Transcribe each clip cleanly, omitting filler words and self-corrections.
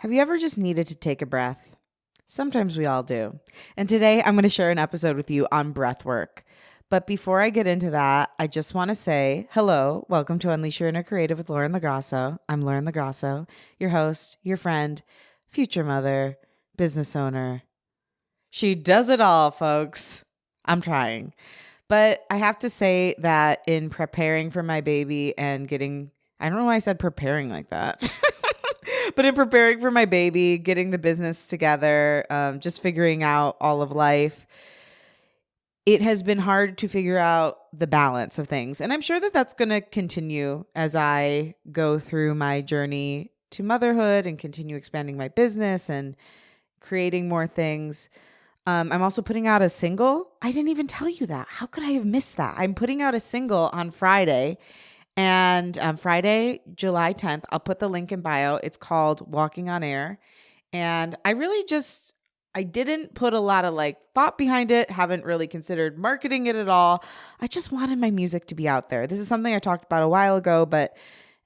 Have you ever just needed to take a breath? Sometimes we all do. And today I'm going to share an episode with you on breathwork. But before I get into that, I just want to say hello. Welcome to Unleash Your Inner Creative with Lauren LoGrasso. I'm Lauren LoGrasso, your host, your friend, future mother, business owner. She does it all, folks. I'm trying. But I have to say that in preparing for my baby and I don't know why I said preparing like that. But in preparing for my baby, getting the business together, just figuring out all of life, it has been hard to figure out the balance of things. And I'm sure that that's going to continue as I go through my journey to motherhood and continue expanding my business and creating more things. I'm also putting out a single. I didn't even tell you that. How could I have missed that? I'm putting out a single on Friday. And Friday, July 10th, I'll put the link in bio. It's called Walking on Air. And I didn't put a lot of thought behind it. Haven't really considered marketing it at all. I just wanted my music to be out there. This is something I talked about a while ago, but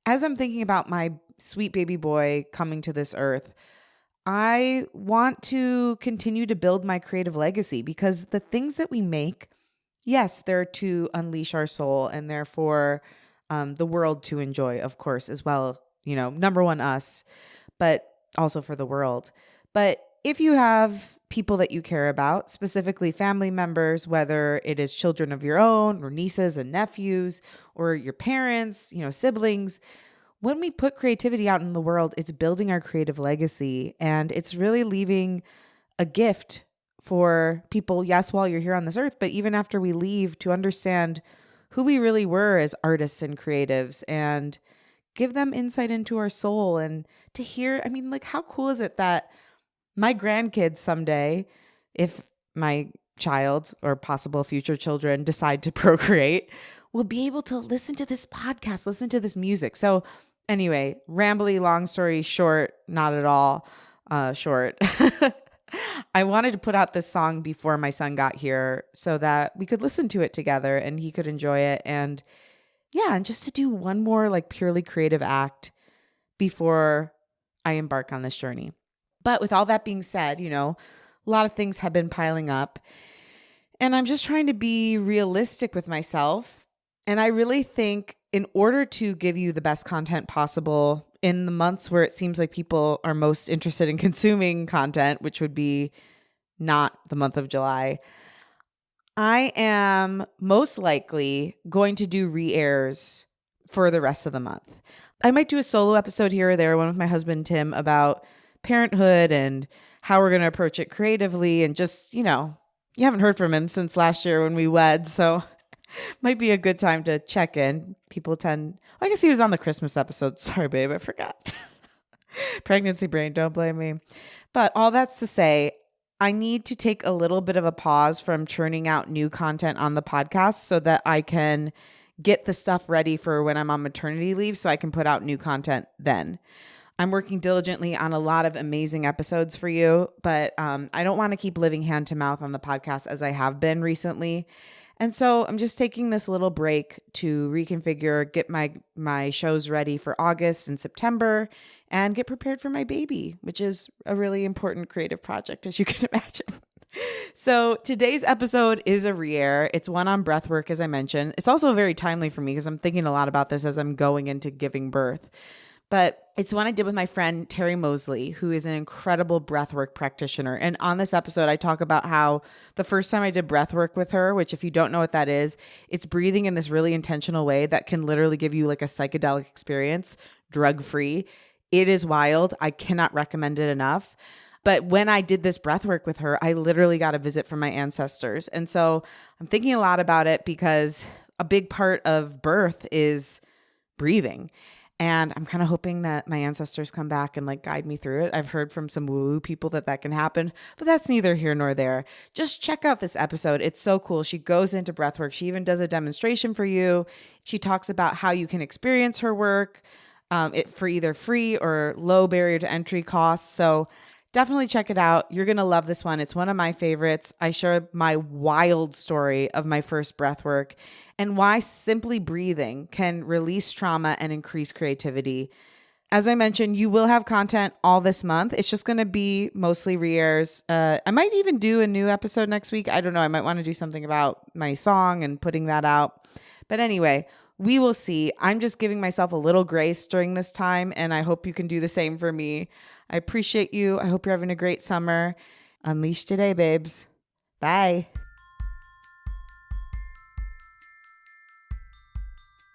as I'm thinking about my sweet baby boy coming to this earth, I want to continue to build my creative legacy because the things that we make, yes, they're to unleash our soul and therefore the world to enjoy, of course, as well. Number one, us, but also for the world. But if you have people that you care about, specifically family members, whether it is children of your own or nieces and nephews or your parents, siblings, when we put creativity out in the world, it's building our creative legacy and it's really leaving a gift for people, yes, while you're here on this earth, but even after we leave, to understand who we really were as artists and creatives and give them insight into our soul and to hear, how cool is it that my grandkids someday, if my child or possible future children decide to procreate, will be able to listen to this podcast, listen to this music. So anyway, rambly, long story short, not at all short. I wanted to put out this song before my son got here so that we could listen to it together and he could enjoy it. And just to do one more purely creative act before I embark on this journey. But with all that being said, a lot of things have been piling up and I'm just trying to be realistic with myself. And I really think in order to give you the best content possible in the months where it seems like people are most interested in consuming content, which would be not the month of July, I am most likely going to do re-airs for the rest of the month. I might do a solo episode here or there, one with my husband, Tim, about parenthood and how we're going to approach it creatively. And just, you haven't heard from him since last year when we wed. So might be a good time to check in. I guess he was on the Christmas episode. Sorry, babe, I forgot. Pregnancy brain, don't blame me. But all that's to say, I need to take a little bit of a pause from churning out new content on the podcast so that I can get the stuff ready for when I'm on maternity leave so I can put out new content then. I'm working diligently on a lot of amazing episodes for you, but I don't want to keep living hand to mouth on the podcast as I have been recently. And so I'm just taking this little break to reconfigure, get my shows ready for August and September, and get prepared for my baby, which is a really important creative project, as you can imagine. So today's episode is a re-air. It's one on breathwork, as I mentioned. It's also very timely for me because I'm thinking a lot about this as I'm going into giving birth. But it's one I did with my friend, Terry Moseley, who is an incredible breathwork practitioner. And on this episode, I talk about how the first time I did breathwork with her, which if you don't know what that is, it's breathing in this really intentional way that can literally give you a psychedelic experience, drug-free. It is wild. I cannot recommend it enough. But when I did this breathwork with her, I literally got a visit from my ancestors. And so I'm thinking a lot about it because a big part of birth is breathing. And I'm kind of hoping that my ancestors come back and guide me through it. I've heard from some woo-woo people that can happen, but that's neither here nor there. Just check out this episode. It's so cool. She goes into breathwork. She even does a demonstration for you. She talks about how you can experience her work it for either free or low barrier to entry costs. So definitely check it out. You're going to love this one. It's one of my favorites. I share my wild story of my first breathwork and why simply breathing can release trauma and increase creativity. As I mentioned, you will have content all this month. It's just going to be mostly re-airs. I might even do a new episode next week. I don't know. I might want to do something about my song and putting that out. But anyway, we will see. I'm just giving myself a little grace during this time, and I hope you can do the same for me. I appreciate you. I hope you're having a great summer. Unleash today, babes. Bye.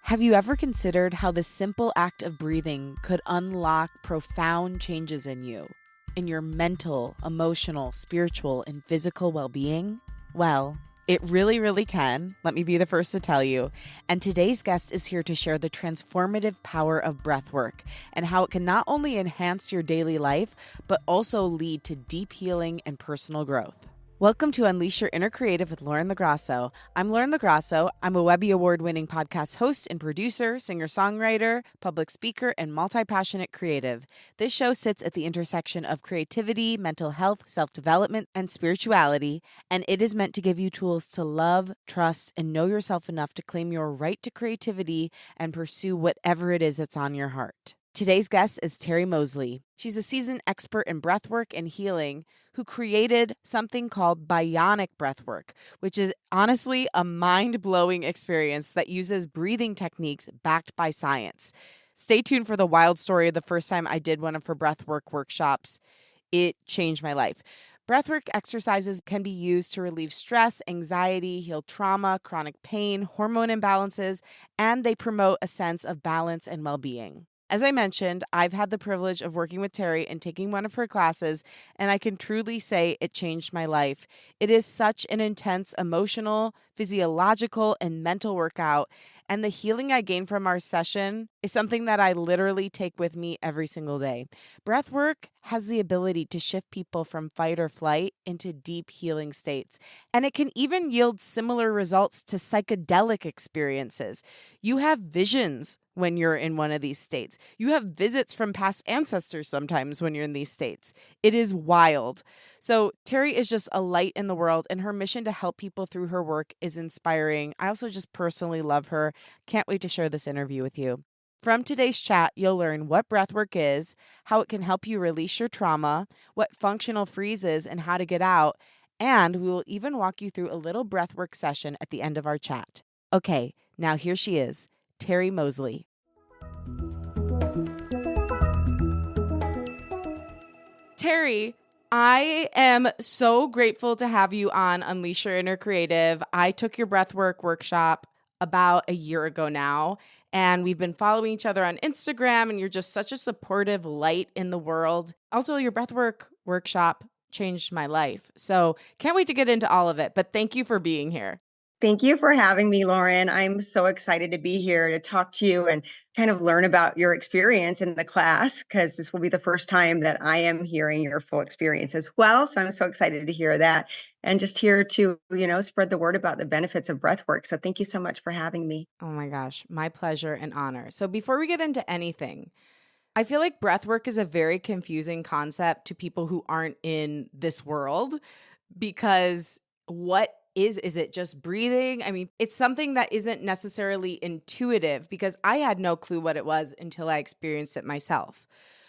Have you ever considered how the simple act of breathing could unlock profound changes in you, in your mental, emotional, spiritual, and physical well-being? Well, it really, really can. Let me be the first to tell you. And today's guest is here to share the transformative power of breathwork and how it can not only enhance your daily life, but also lead to deep healing and personal growth. Welcome to Unleash Your Inner Creative with Lauren LoGrasso. I'm Lauren LoGrasso. I'm a Webby Award-winning podcast host and producer, singer-songwriter, public speaker, and multi-passionate creative. This show sits at the intersection of creativity, mental health, self-development, and spirituality, and it is meant to give you tools to love, trust, and know yourself enough to claim your right to creativity and pursue whatever it is that's on your heart. Today's guest is Terry Moseley. She's a seasoned expert in breathwork and healing who created something called bionic breathwork, which is honestly a mind-blowing experience that uses breathing techniques backed by science. Stay tuned for the wild story of the first time I did one of her breathwork workshops. It changed my life. Breathwork exercises can be used to relieve stress, anxiety, heal trauma, chronic pain, hormone imbalances, and they promote a sense of balance and well-being. As I mentioned, I've had the privilege of working with Terry and taking one of her classes, and I can truly say it changed my life. It is such an intense emotional, physiological, and mental workout, and the healing I gain from our session is something that I literally take with me every single day. Breathwork has the ability to shift people from fight or flight into deep healing states, and it can even yield similar results to psychedelic experiences. You have visions when you're in one of these states. You have visits from past ancestors sometimes when you're in these states. It is wild. So Terry is just a light in the world, and her mission to help people through her work is inspiring. I also just personally love her. Can't wait to share this interview with you. From today's chat, you'll learn what breathwork is, how it can help you release your trauma, what functional freeze is and how to get out, and we will even walk you through a little breathwork session at the end of our chat. Okay, now here she is, Terry Moseley. Terry, I am so grateful to have you on Unleash Your Inner Creative. I took your breathwork workshop about a year ago now, and we've been following each other on Instagram, and you're just such a supportive light in the world. Also, your breathwork workshop changed my life. So can't wait to get into all of it, but thank you for being here. Thank you for having me, Lauren. I'm so excited to be here to talk to you and kind of learn about your experience in the class, because this will be the first time that I am hearing your full experience as well. So I'm so excited to hear that and just here to, spread the word about the benefits of breath work. So thank you so much for having me. Oh my gosh, my pleasure and honor. So before we get into anything, I feel like breathwork is a very confusing concept to people who aren't in this world, because what is it just breathing? I mean, it's something that isn't necessarily intuitive because I had no clue what it was until I experienced it myself.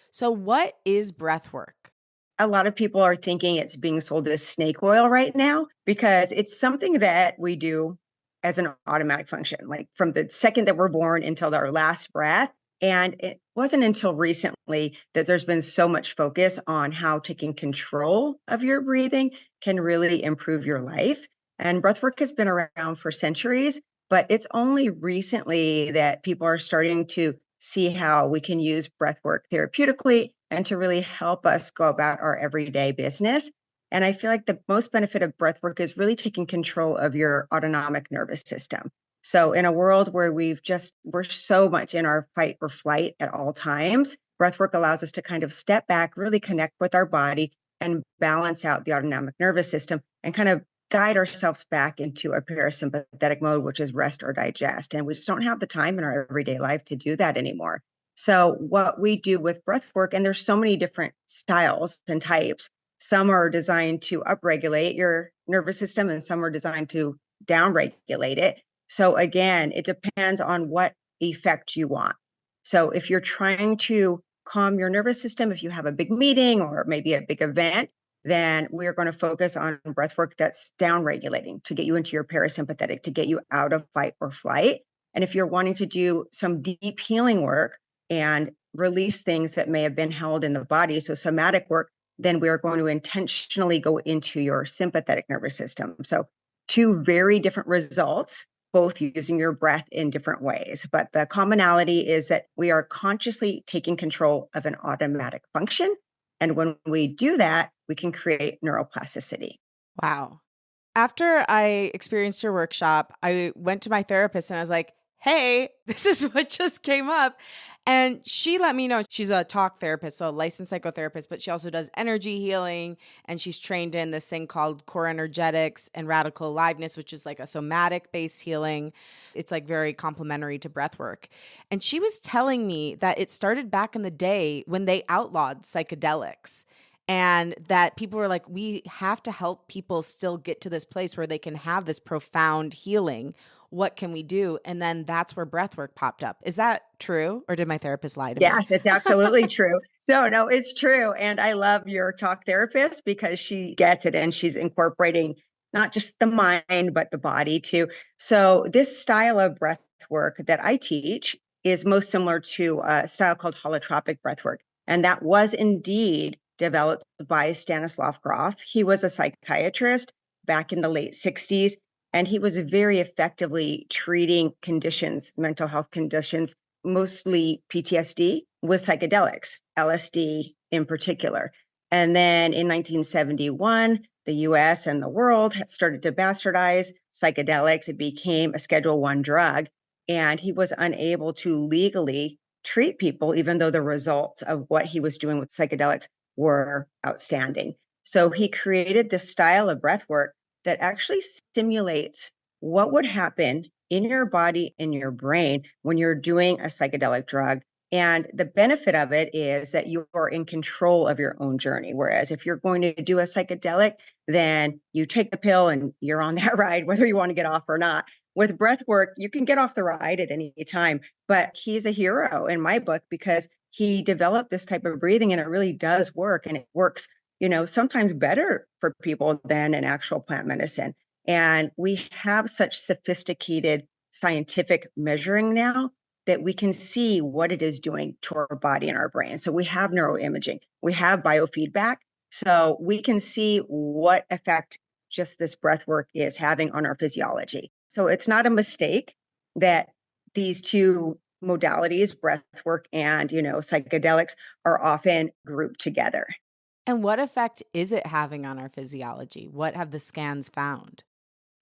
So what is breathwork? A lot of people are thinking it's being sold as snake oil right now because it's something that we do as an automatic function, like from the second that we're born until our last breath. And it wasn't until recently that there's been so much focus on how taking control of your breathing can really improve your life. And breathwork has been around for centuries, but it's only recently that people are starting to see how we can use breathwork therapeutically and to really help us go about our everyday business. And I feel like the most benefit of breathwork is really taking control of your autonomic nervous system. So in a world where we're so much in our fight or flight at all times, breathwork allows us to kind of step back, really connect with our body and balance out the autonomic nervous system and kind of guide ourselves back into a parasympathetic mode, which is rest or digest. And we just don't have the time in our everyday life to do that anymore. So what we do with breath work, and there's so many different styles and types. Some are designed to upregulate your nervous system and some are designed to downregulate it. So again, it depends on what effect you want. So if you're trying to calm your nervous system, if you have a big meeting or maybe a big event, then we're going to focus on breath work that's down regulating to get you into your parasympathetic, to get you out of fight or flight. And if you're wanting to do some deep healing work and release things that may have been held in the body, so somatic work, then we're going to intentionally go into your sympathetic nervous system. So two very different results, both using your breath in different ways. But the commonality is that we are consciously taking control of an automatic function. And when we do that, we can create neuroplasticity. Wow. After I experienced your workshop, I went to my therapist and I was like, hey, this is what just came up. And she let me know she's a talk therapist, so a licensed psychotherapist, but she also does energy healing. And she's trained in this thing called core energetics and radical aliveness, which is like a somatic based healing. It's like very complementary to breath work. And she was telling me that it started back in the day when they outlawed psychedelics. And that people were like, we have to help people still get to this place where they can have this profound healing. What can we do? And then that's where breathwork popped up. Is that true? Or did my therapist lie to me? Yes, it's absolutely true. So, no, it's true. And I love your talk therapist because she gets it and she's incorporating not just the mind, but the body too. So, this style of breath work that I teach is most similar to a style called holotropic breath work. And that was indeed developed by Stanislav Grof. He was a psychiatrist back in the late 60s, and he was very effectively treating conditions, mental health conditions, mostly PTSD, with psychedelics, LSD in particular. And then in 1971, the US and the world had started to bastardize psychedelics. It became a Schedule One drug, and he was unable to legally treat people, even though the results of what he was doing with psychedelics were outstanding. So he created this style of breath work that actually simulates what would happen in your body, in your brain, when you're doing a psychedelic drug. And the benefit of it is that you are in control of your own journey. Whereas if you're going to do a psychedelic, then you take the pill and you're on that ride, whether you want to get off or not. With breath work, you can get off the ride at any time. But he's a hero in my book because he developed this type of breathing and it really does work. And it works, sometimes better for people than an actual plant medicine. And we have such sophisticated scientific measuring now that we can see what it is doing to our body and our brain. So we have neuroimaging, we have biofeedback. So we can see what effect just this breath work is having on our physiology. So it's not a mistake that these two modalities, breath work and, psychedelics, are often grouped together. And what effect is it having on our physiology? What have the scans found?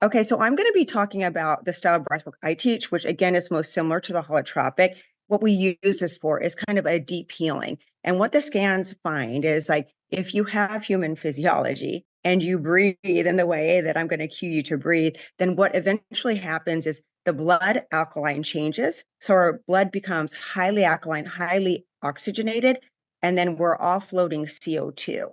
Okay, so I'm going to be talking about the style of breathwork I teach, which again is most similar to the holotropic. What we use this for is kind of a deep healing. And what the scans find is like if you have human physiology and you breathe in the way that I'm going to cue you to breathe, then what eventually happens is the blood alkaline changes. So our blood becomes highly alkaline, highly oxygenated, and then we're offloading CO2.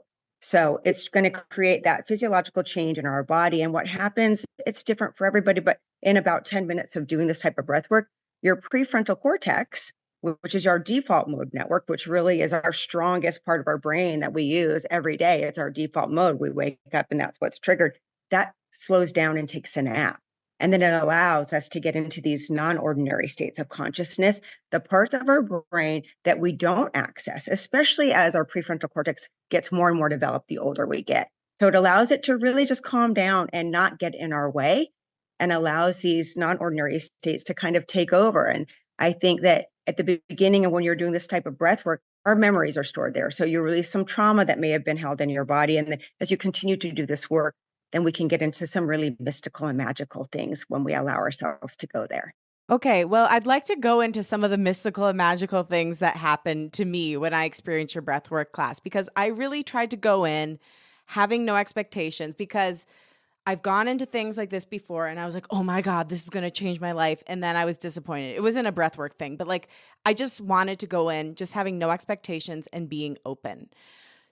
So it's going to create that physiological change in our body. And what happens, it's different for everybody, but in about 10 minutes of doing this type of breath work, your prefrontal cortex, which is our default mode network, which really is our strongest part of our brain that we use every day. It's our default mode. We wake up and that's what's triggered. That slows down and takes a nap. And then it allows us to get into these non-ordinary states of consciousness, the parts of our brain that we don't access, especially as our prefrontal cortex gets more and more developed the older we get. So it allows it to really just calm down and not get in our way and allows these non-ordinary states to kind of take over. And I think that at the beginning of when you're doing this type of breath work, our memories are stored there. So you release some trauma that may have been held in your body. And then as you continue to do this work, then we can get into some really mystical and magical things when we allow ourselves to go there. Okay, well, I'd like to go into some of the mystical and magical things that happened to me when I experienced your breathwork class, because I really tried to go in having no expectations, because I've gone into things like this before and I was like, oh my God, this is going to change my life. And then I was disappointed. It wasn't a breathwork thing, but like I just wanted to go in just having no expectations and being open.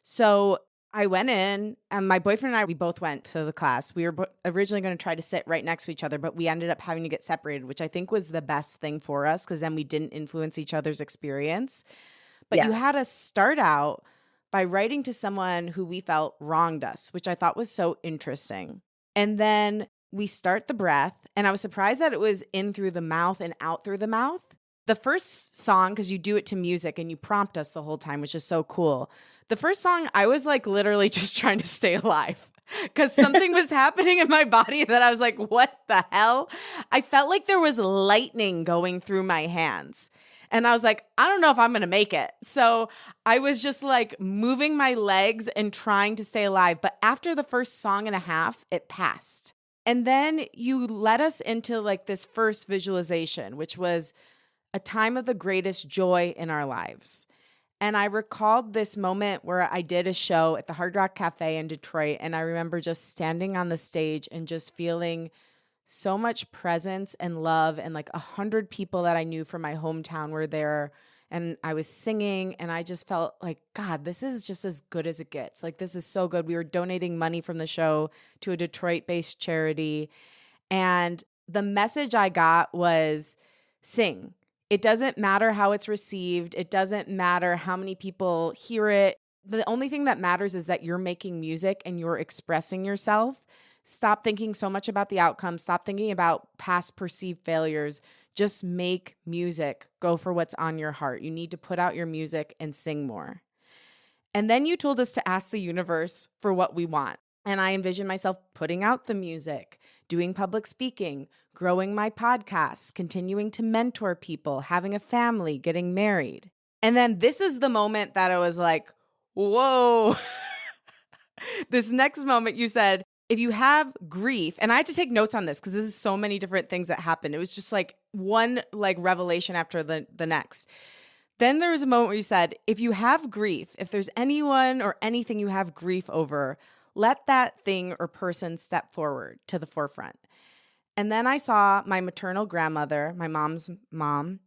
So I went in and my boyfriend and I, we both went to the class. We were originally going to try to sit right next to each other, but we ended up having to get separated, which I think was the best thing for us because then we didn't influence each other's experience. But you Yes. had us start out by writing to someone who we felt wronged us, which I thought was so interesting. And then we start the breath, and I was surprised that it was in through the mouth and out through the mouth. The first song, because you do it to music and you prompt us the whole time, which is so cool. The first song, I was like literally just trying to stay alive because something was happening in my body that I was like, what the hell? I felt like there was lightning going through my hands. And I was like, I don't know if I'm going to make it. So I was just like moving my legs and trying to stay alive. But after the first song and a half, it passed. And then you led us into like this first visualization, which was a time of the greatest joy in our lives. And I recalled this moment where I did a show at the Hard Rock Cafe in Detroit. And I remember just standing on the stage and just feeling so much presence and love. And like 100 people that I knew from my hometown were there. And I was singing and I just felt like, God, this is just as good as it gets. Like, this is so good. We were donating money from the show to a Detroit-based charity. And the message I got was sing. It doesn't matter how it's received. It doesn't matter how many people hear it. The only thing that matters is that you're making music and you're expressing yourself. Stop thinking so much about the outcome. Stop thinking about past perceived failures. Just make music. Go for what's on your heart. You need to put out your music and sing more. And then you told us to ask the universe for what we want. And I envision myself putting out the music, doing public speaking, growing my podcasts, continuing to mentor people, having a family, getting married. And then this is the moment that I was like, whoa. This next moment you said, if you have grief, and I had to take notes on this because this is so many different things that happened. It was just like one like revelation after the next. Then there was a moment where you said, if you have grief, if there's anyone or anything you have grief over, let that thing or person step forward to the forefront. And then I saw my maternal grandmother, my mom's mom,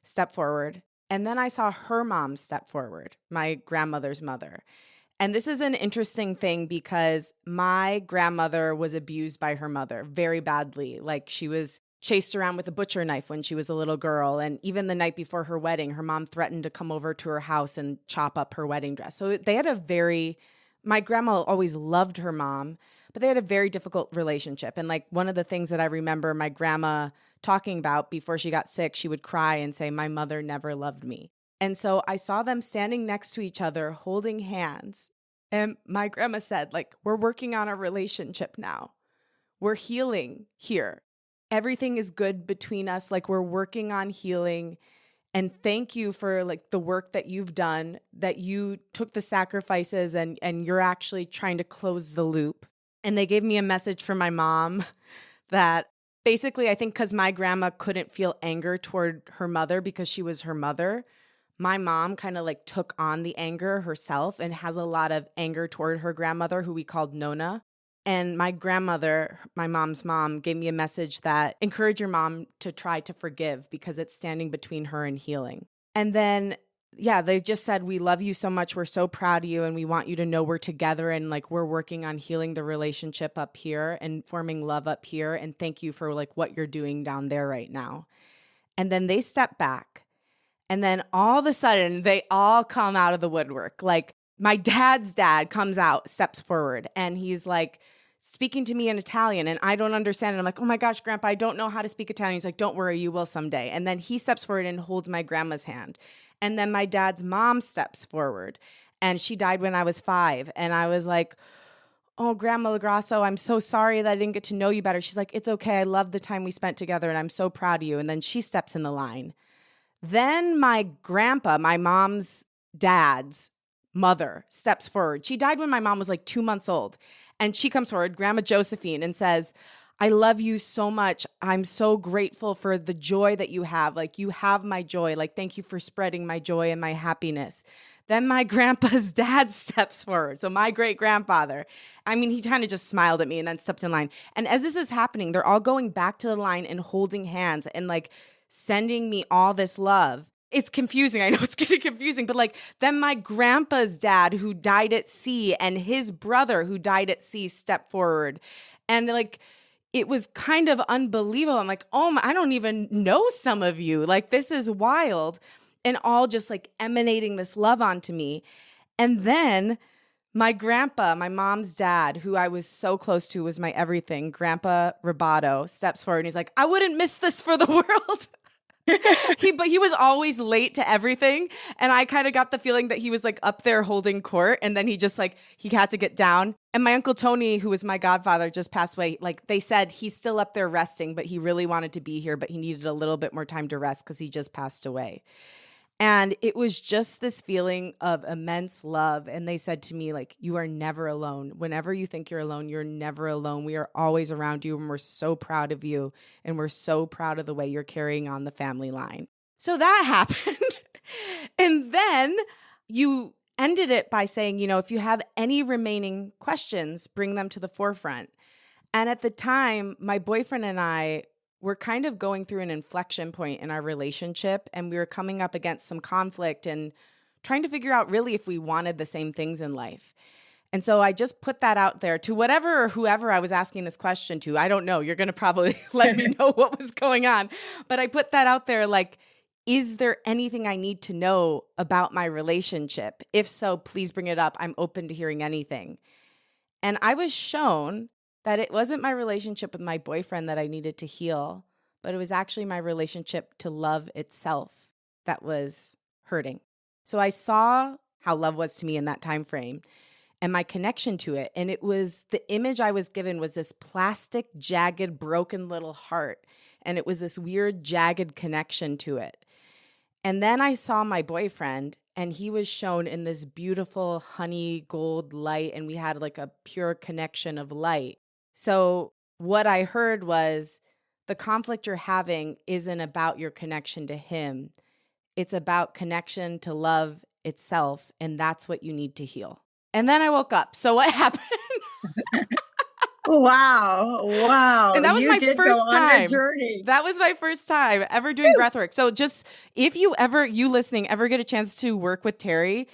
step forward. And then I saw her mom step forward, my grandmother's mother. And this is an interesting thing because my grandmother was abused by her mother very badly. Like, she was chased around with a butcher knife when she was a little girl. And even the night before her wedding, her mom threatened to come over to her house and chop up her wedding dress. So they had my grandma always loved her mom, but they had a very difficult relationship. And like, one of the things that I remember my grandma talking about before she got sick, she would cry and say, my mother never loved me. And so I saw them standing next to each other, holding hands. And my grandma said, like, we're working on our relationship now. We're healing here. Everything is good between us. Like, we're working on healing. And thank you for like the work that you've done, that you took the sacrifices and you're actually trying to close the loop. And they gave me a message from my mom that basically, I think because my grandma couldn't feel anger toward her mother because she was her mother, my mom kind of like took on the anger herself and has a lot of anger toward her grandmother, who we called Nona. And my grandmother, my mom's mom, gave me a message that encourage your mom to try to forgive because it's standing between her and healing. And then, yeah, they just said, we love you so much. We're so proud of you. And we want you to know we're together and like we're working on healing the relationship up here and forming love up here. And thank you for like what you're doing down there right now. And then they step back. And then all of a sudden, they all come out of the woodwork. Like, my dad's dad comes out, steps forward, and he's like speaking to me in Italian, and I don't understand. And I'm like, oh my gosh, Grandpa, I don't know how to speak Italian. He's like, don't worry, you will someday. And then he steps forward and holds my grandma's hand. And then my dad's mom steps forward, and she died when I was 5. And I was like, oh, Grandma LoGrasso, I'm so sorry that I didn't get to know you better. She's like, it's okay. I love the time we spent together, and I'm so proud of you. And then she steps in the line. Then my grandpa, my mom's dad's mother, steps forward. She died when my mom was like 2 months old. And she comes forward, Grandma Josephine, and says, I love you so much. I'm so grateful for the joy that you have. Like, you have my joy. Like, thank you for spreading my joy and my happiness. Then my grandpa's dad steps forward. So my great grandfather, I mean, he kind of just smiled at me and then stepped in line. And as this is happening, they're all going back to the line and holding hands and like sending me all this love. It's confusing. I know it's getting confusing, but like, then my grandpa's dad, who died at sea, and his brother, who died at sea, stepped forward. And like, it was kind of unbelievable. I'm like, oh, I don't even know some of you. Like, this is wild. and all just like emanating this love onto me. And then my grandpa, my mom's dad, who I was so close to, was my everything. Grandpa Roboto steps forward and he's like, I wouldn't miss this for the world. But he was always late to everything. And I kind of got the feeling that he was like up there holding court. And then he just like, he had to get down. And my Uncle Tony, who was my godfather, just passed away. Like they said, he's still up there resting, but he really wanted to be here, but he needed a little bit more time to rest because he just passed away. And it was just this feeling of immense love. And they said to me, like, you are never alone. Whenever you think you're alone, you're never alone. We are always around you. And we're so proud of you. And we're so proud of the way you're carrying on the family line. So that happened. And then you ended it by saying, you know, if you have any remaining questions, bring them to the forefront. And at the time, my boyfriend and I were kind of going through an inflection point in our relationship, and we were coming up against some conflict and trying to figure out really if we wanted the same things in life. And so I just put that out there to whatever or whoever I was asking this question to. I don't know. You're going to probably let me know what was going on. But I put that out there like, is there anything I need to know about my relationship? If so, please bring it up. I'm open to hearing anything. And I was shown that it wasn't my relationship with my boyfriend that I needed to heal, but it was actually my relationship to love itself that was hurting. So I saw how love was to me in that time frame and my connection to it. And it was the image I was given was this plastic, jagged, broken little heart. And it was this weird, jagged connection to it. And then I saw my boyfriend, and he was shown in this beautiful honey gold light, and we had like a pure connection of light. So what I heard was the conflict you're having isn't about your connection to him. It's about connection to love itself, and that's what you need to heal. And then I woke up. So what happened? Wow. Wow. And that was You my did go first on a time. journey. That was my first time ever doing breath work. So just if you listening, ever get a chance to work with Terry,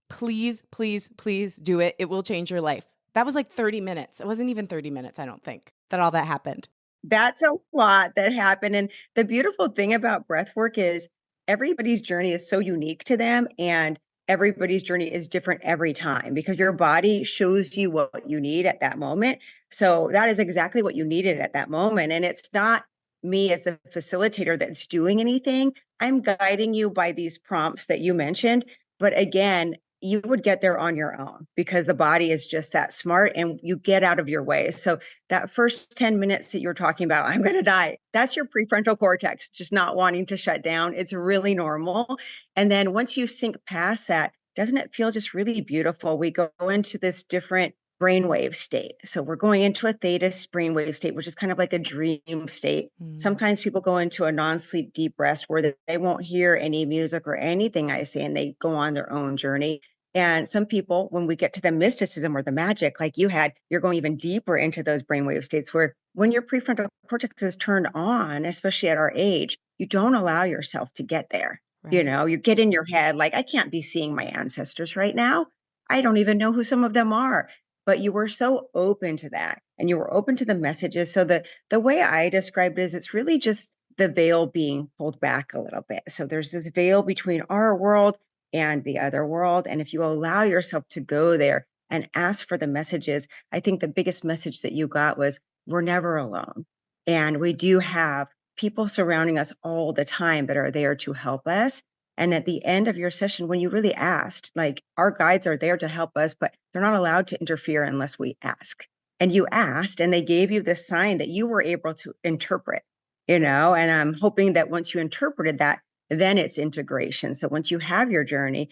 please, please, please do it. It will change your life. That was like 30 minutes. It wasn't even 30 minutes, I don't think, that all that happened. That's a lot that happened. And the beautiful thing about breath work is everybody's journey is so unique to them. And everybody's journey is different every time because your body shows you what you need at that moment. So that is exactly what you needed at that moment. And it's not me as a facilitator that's doing anything. I'm guiding you by these prompts that you mentioned. But again, you would get there on your own because the body is just that smart and you get out of your way. So that first 10 minutes that you're talking about, I'm going to die, that's your prefrontal cortex just not wanting to shut down. It's really normal. And then once you sink past that, doesn't it feel just really beautiful? We go into this different brainwave state. So we're going into a theta brainwave state, which is kind of like a dream state. Sometimes people go into a non-sleep deep rest where they won't hear any music or anything I say, and they go on their own journey. And some people, when we get to the mysticism or the magic, like you had, you're going even deeper into those brainwave states where when your prefrontal cortex is turned on, especially at our age, you don't allow yourself to get there. Right. You know, you get in your head, like, I can't be seeing my ancestors right now. I don't even know who some of them are. But you were so open to that and you were open to the messages. So the way I described it is it's really just the veil being pulled back a little bit. So there's this veil between our world and the other world. And if you allow yourself to go there and ask for the messages, I think the biggest message that you got was we're never alone. And we do have people surrounding us all the time that are there to help us. And at the end of your session, when you really asked, like our guides are there to help us, but they're not allowed to interfere unless we ask. And you asked, and they gave you this sign that you were able to interpret, you know, and I'm hoping that once you interpreted that, then it's integration. So once you have your journey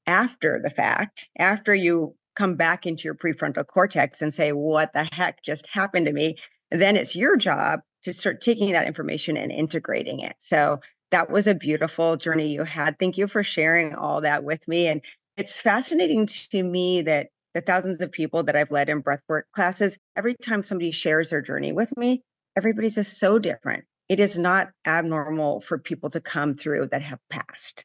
after the fact, after you come back into your prefrontal cortex and say, what the heck just happened to me? Then it's your job to start taking that information and integrating it. So that was a beautiful journey you had. Thank you for sharing all that with me. And it's fascinating to me that the thousands of people that I've led in breathwork classes, every time somebody shares their journey with me, everybody's just so different. It is not abnormal for people to come through that have passed.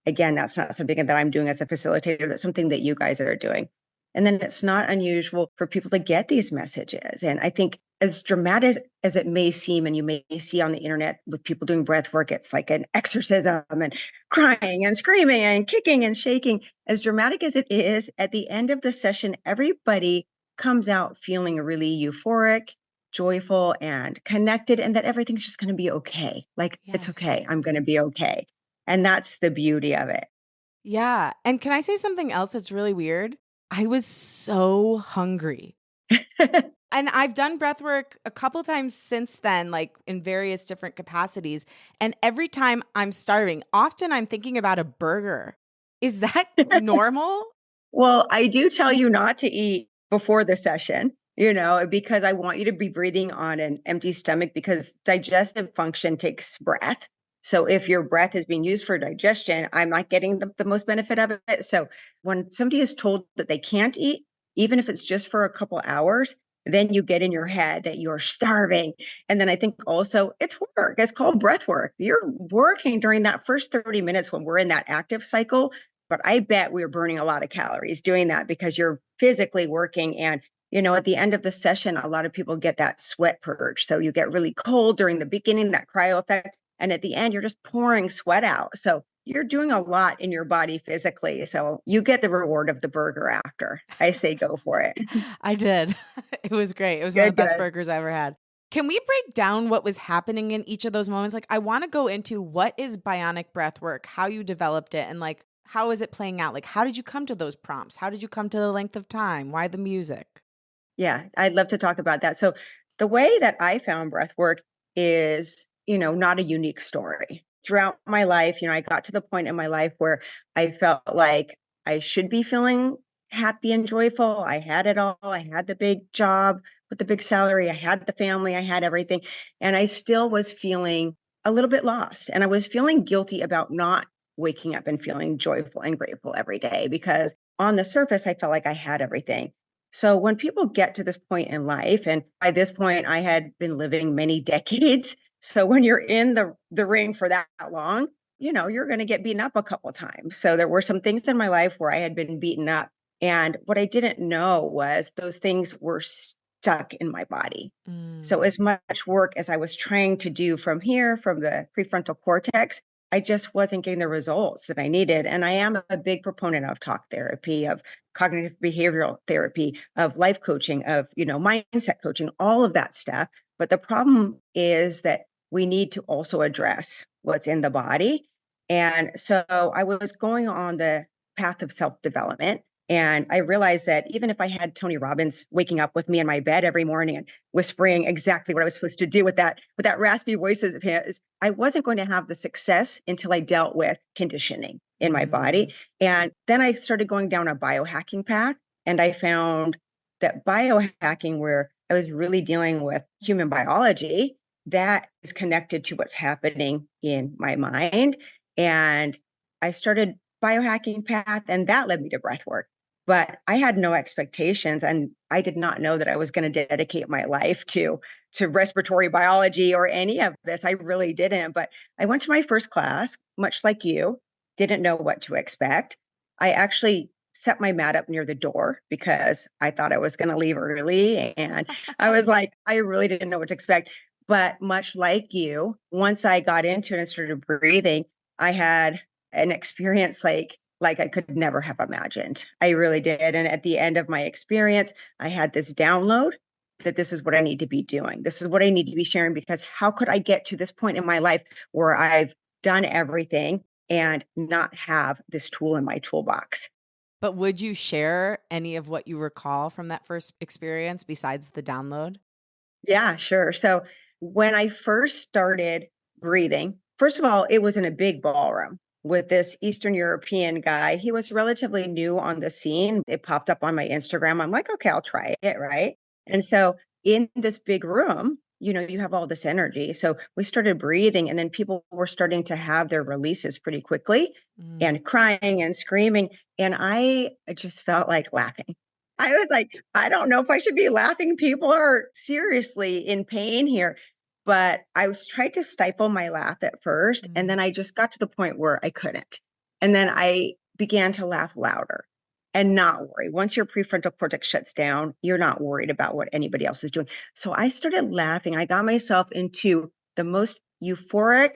Again, that's not something that I'm doing as a facilitator. That's something that you guys are doing. And then it's not unusual for people to get these messages. And I think as dramatic as it may seem, and you may see on the internet with people doing breath work, it's like an exorcism and crying and screaming and kicking and shaking. As dramatic as it is, at the end of the session, everybody comes out feeling really euphoric, joyful, and connected, and that everything's just going to be okay. Like, it's Yes. okay. I'm going to be okay. And that's the beauty of it. Yeah. And can I say something else that's really weird? I was so hungry. And I've done breath work a couple times since then, like in various different capacities. And every time I'm starving, often I'm thinking about a burger. Is that normal? Well, I do tell you not to eat before the session, because I want you to be breathing on an empty stomach because digestive function takes breath. So if your breath is being used for digestion, I'm not getting the most benefit of it. So when somebody is told that they can't eat, even if it's just for a couple hours, then you get in your head that you're starving. And then I think also it's work. It's called breath work. You're working during that first 30 minutes when we're in that active cycle, but I bet we were burning a lot of calories doing that because you're physically working. And, at the end of the session, a lot of people get that sweat purge. So you get really cold during the beginning, that cryo effect. And at the end, you're just pouring sweat out. So you're doing a lot in your body physically. So you get the reward of the burger after. I say go for it. I did. It was great. It was one of the Good, best good. burgers I ever had. Can we break down what was happening in each of those moments? Like, I want to go into what is bionic breath work, how you developed it, and like, how is it playing out? Like, how did you come to those prompts? How did you come to the length of time? Why the music? Yeah, I'd love to talk about that. So the way that I found breath work is, not a unique story. Throughout my life, I got to the point in my life where I felt like I should be feeling happy and joyful. I had it all. I had the big job with the big salary. I had the family. I had everything. And I still was feeling a little bit lost. And I was feeling guilty about not waking up and feeling joyful and grateful every day because on the surface, I felt like I had everything. So when people get to this point in life, and by this point, I had been living many decades. So when you're in the ring for that long, you're going to get beaten up a couple of times. So there were some things in my life where I had been beaten up. And what I didn't know was those things were stuck in my body. So Mm. as much work as I was trying to do from here, from the prefrontal cortex, I just wasn't getting the results that I needed. And I am a big proponent of talk therapy, of cognitive behavioral therapy, of life coaching, of, mindset coaching, all of that stuff. But the problem is that we need to also address what's in the body. And so I was going on the path of self-development. And I realized that even if I had Tony Robbins waking up with me in my bed every morning and whispering exactly what I was supposed to do with that raspy voice of his, I wasn't going to have the success until I dealt with conditioning in my Mm. body. And then I started going down a biohacking path, and I found that biohacking, where I was really dealing with human biology, that is connected to what's happening in my mind. And I started biohacking path, and that led me to breath work. But I had no expectations, and I did not know that I was going to dedicate my life to respiratory biology or any of this. I really didn't. But I went to my first class, much like you, didn't know what to expect. I actually set my mat up near the door because I thought I was going to leave early. And I was like, I really didn't know what to expect. But much like you, once I got into it and started breathing, I had an experience like I could never have imagined. I really did. And at the end of my experience, I had this download that this is what I need to be doing. This is what I need to be sharing because how could I get to this point in my life where I've done everything and not have this tool in my toolbox? But would you share any of what you recall from that first experience besides the download? Yeah, sure. So when I first started breathing, first of all, it was in a big ballroom with this Eastern European guy. He was relatively new on the scene. It popped up on my Instagram. I'm like, okay, I'll try it. Right. And so in this big room, you have all this energy. So we started breathing, and then people were starting to have their releases pretty quickly Mm. and crying and screaming. And I just felt like laughing. I was like, I don't know if I should be laughing. People are seriously in pain here. But I was trying to stifle my laugh at first. And Mm. then I just got to the point where I couldn't. And then I began to laugh louder. and not worry. Once your prefrontal cortex shuts down, you're not worried about what anybody else is doing. So I started laughing. I got myself into the most euphoric,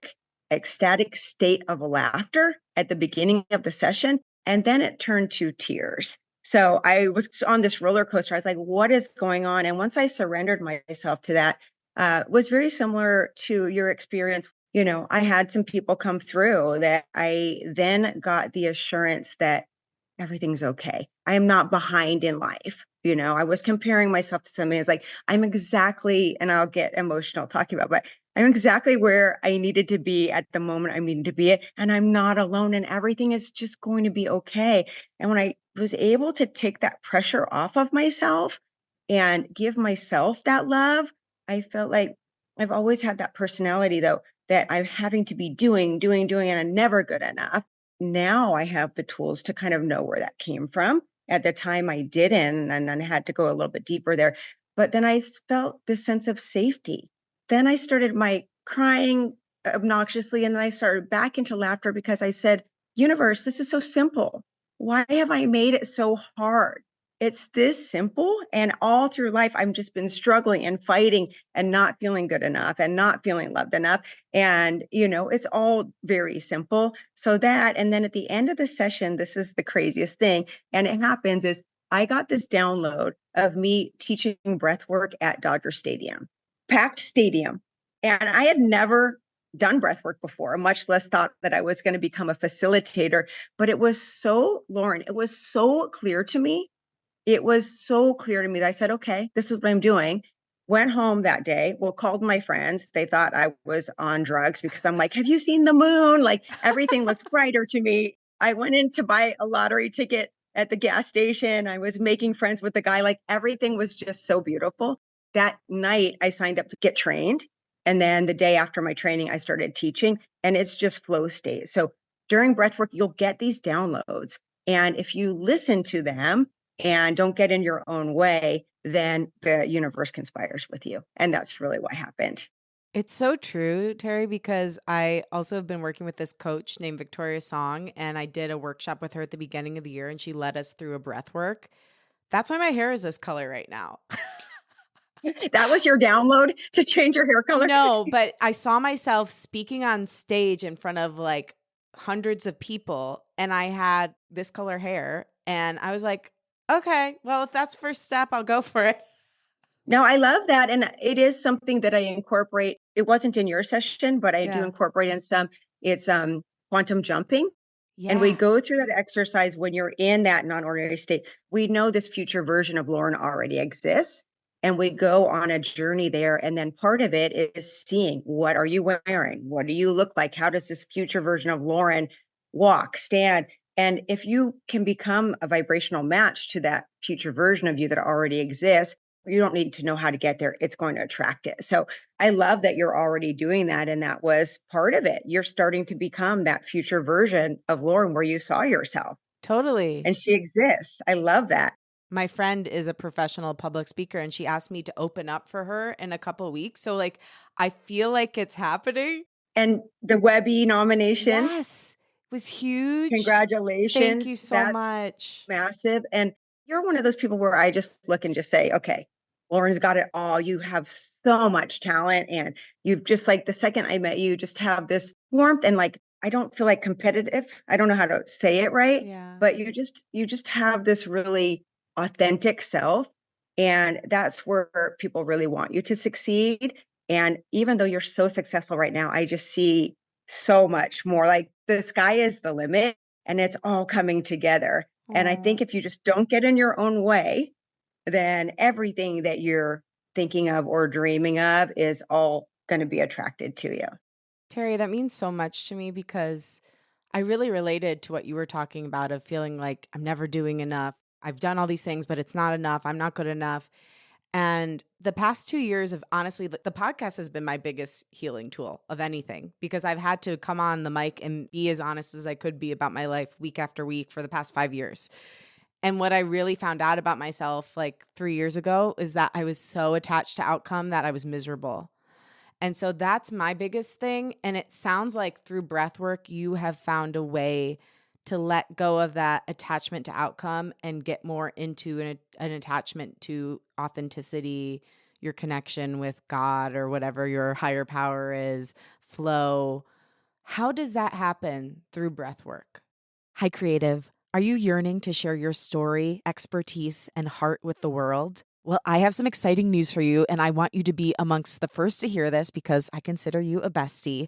ecstatic state of laughter at the beginning of the session. And then it turned to tears. So I was on this roller coaster. I was like, what is going on? And once I surrendered myself to that, was very similar to your experience. I had some people come through that I then got the assurance that everything's okay. I am not behind in life. I was comparing myself to somebody. It's like, I'm exactly, and I'll get emotional talking about, but I'm exactly where I needed to be at the moment I needed to be at, and I'm not alone, and everything is just going to be okay. And when I was able to take that pressure off of myself and give myself that love, I felt like I've always had that personality though, that I'm having to be doing, and I'm never good enough. Now I have the tools to kind of know where that came from. At the time I didn't, and then I had to go a little bit deeper there. But then I felt this sense of safety. Then I started my crying obnoxiously, and then I started back into laughter because I said, universe, this is so simple. Why have I made it so hard? It's this simple. And all through life, I've just been struggling and fighting and not feeling good enough and not feeling loved enough. And, it's all very simple. So that, and then at the end of the session, this is the craziest thing. And it happens is I got this download of me teaching breath work at Dodger Stadium, packed stadium. And I had never done breath work before, much less thought that I was going to become a facilitator. But it was so, Lauren, it was so clear to me. It was so clear to me that I said, okay, this is what I'm doing. Went home that day. Well, called my friends. They thought I was on drugs because I'm like, have you seen the moon? Like everything looked brighter to me. I went in to buy a lottery ticket at the gas station. I was making friends with the guy. Like everything was just so beautiful. That night, I signed up to get trained. And then the day after my training, I started teaching, and it's just flow state. So during breathwork, you'll get these downloads. And if you listen to them and don't get in your own way, then the universe conspires with you. And that's really what happened. It's so true, Terry, because I also have been working with this coach named Victoria Song, and I did a workshop with her at the beginning of the year, and she led us through a breath work. That's why my hair is this color right now. That was your download to change your hair color? No, but I saw myself speaking on stage in front of like hundreds of people, and I had this color hair, and I was like, okay, well, if that's first step, I'll go for it. No, I love that. And it is something that I incorporate. It wasn't in your session, but I do Yeah. incorporate in some. It's quantum jumping. And we Yeah. go through that exercise when you're in that non-ordinary state. We know this future version of Lauren already exists. And we go on a journey there. And then part of it is seeing, what are you wearing? What do you look like? How does this future version of Lauren walk, stand? And if you can become a vibrational match to that future version of you that already exists, you don't need to know how to get there. It's going to attract it. So I love that you're already doing that. And that was part of it. You're starting to become that future version of Lauren where you saw yourself, Totally. and she exists. I love that. My friend is a professional public speaker, and she asked me to open up for her in a couple of weeks. So like I feel like it's happening. And the Webby nomination, Yes. It was huge. Thank congratulations. you so That's much. massive. And you're one of those people where I just look and just say, okay, Lauren's got it all. You have so much talent. And you've just like the second I met you, just have this warmth, and like, I don't feel like competitive. I don't know how to say it right, Yeah. but you just have this really authentic self. And that's where people really want you to succeed. And even though you're so successful right now, I just see so much more. Like the sky is the limit, and it's all coming together. And I think Oh. if you just don't get in your own way, then everything that you're thinking of or dreaming of is all going to be attracted to you. Terry, that means so much to me because I really related to what you were talking about of feeling like I'm never doing enough. I've done all these things, but it's not enough. I'm not good enough. And the past 2 years of honestly, the podcast has been my biggest healing tool of anything because I've had to come on the mic and be as honest as I could be about my life week after week for the past 5 years. And what I really found out about myself like 3 years ago is that I was so attached to outcome that I was miserable. And so that's my biggest thing. And it sounds like through breath work, you have found a way to let go of that attachment to outcome and get more into an attachment to authenticity, your connection with God or whatever your higher power is, flow. How does that happen through breath work? Hi, creative. Are you yearning to share your story, expertise, and heart with the world? Well, I have some exciting news for you, and I want you to be amongst the first to hear this because I consider you a bestie.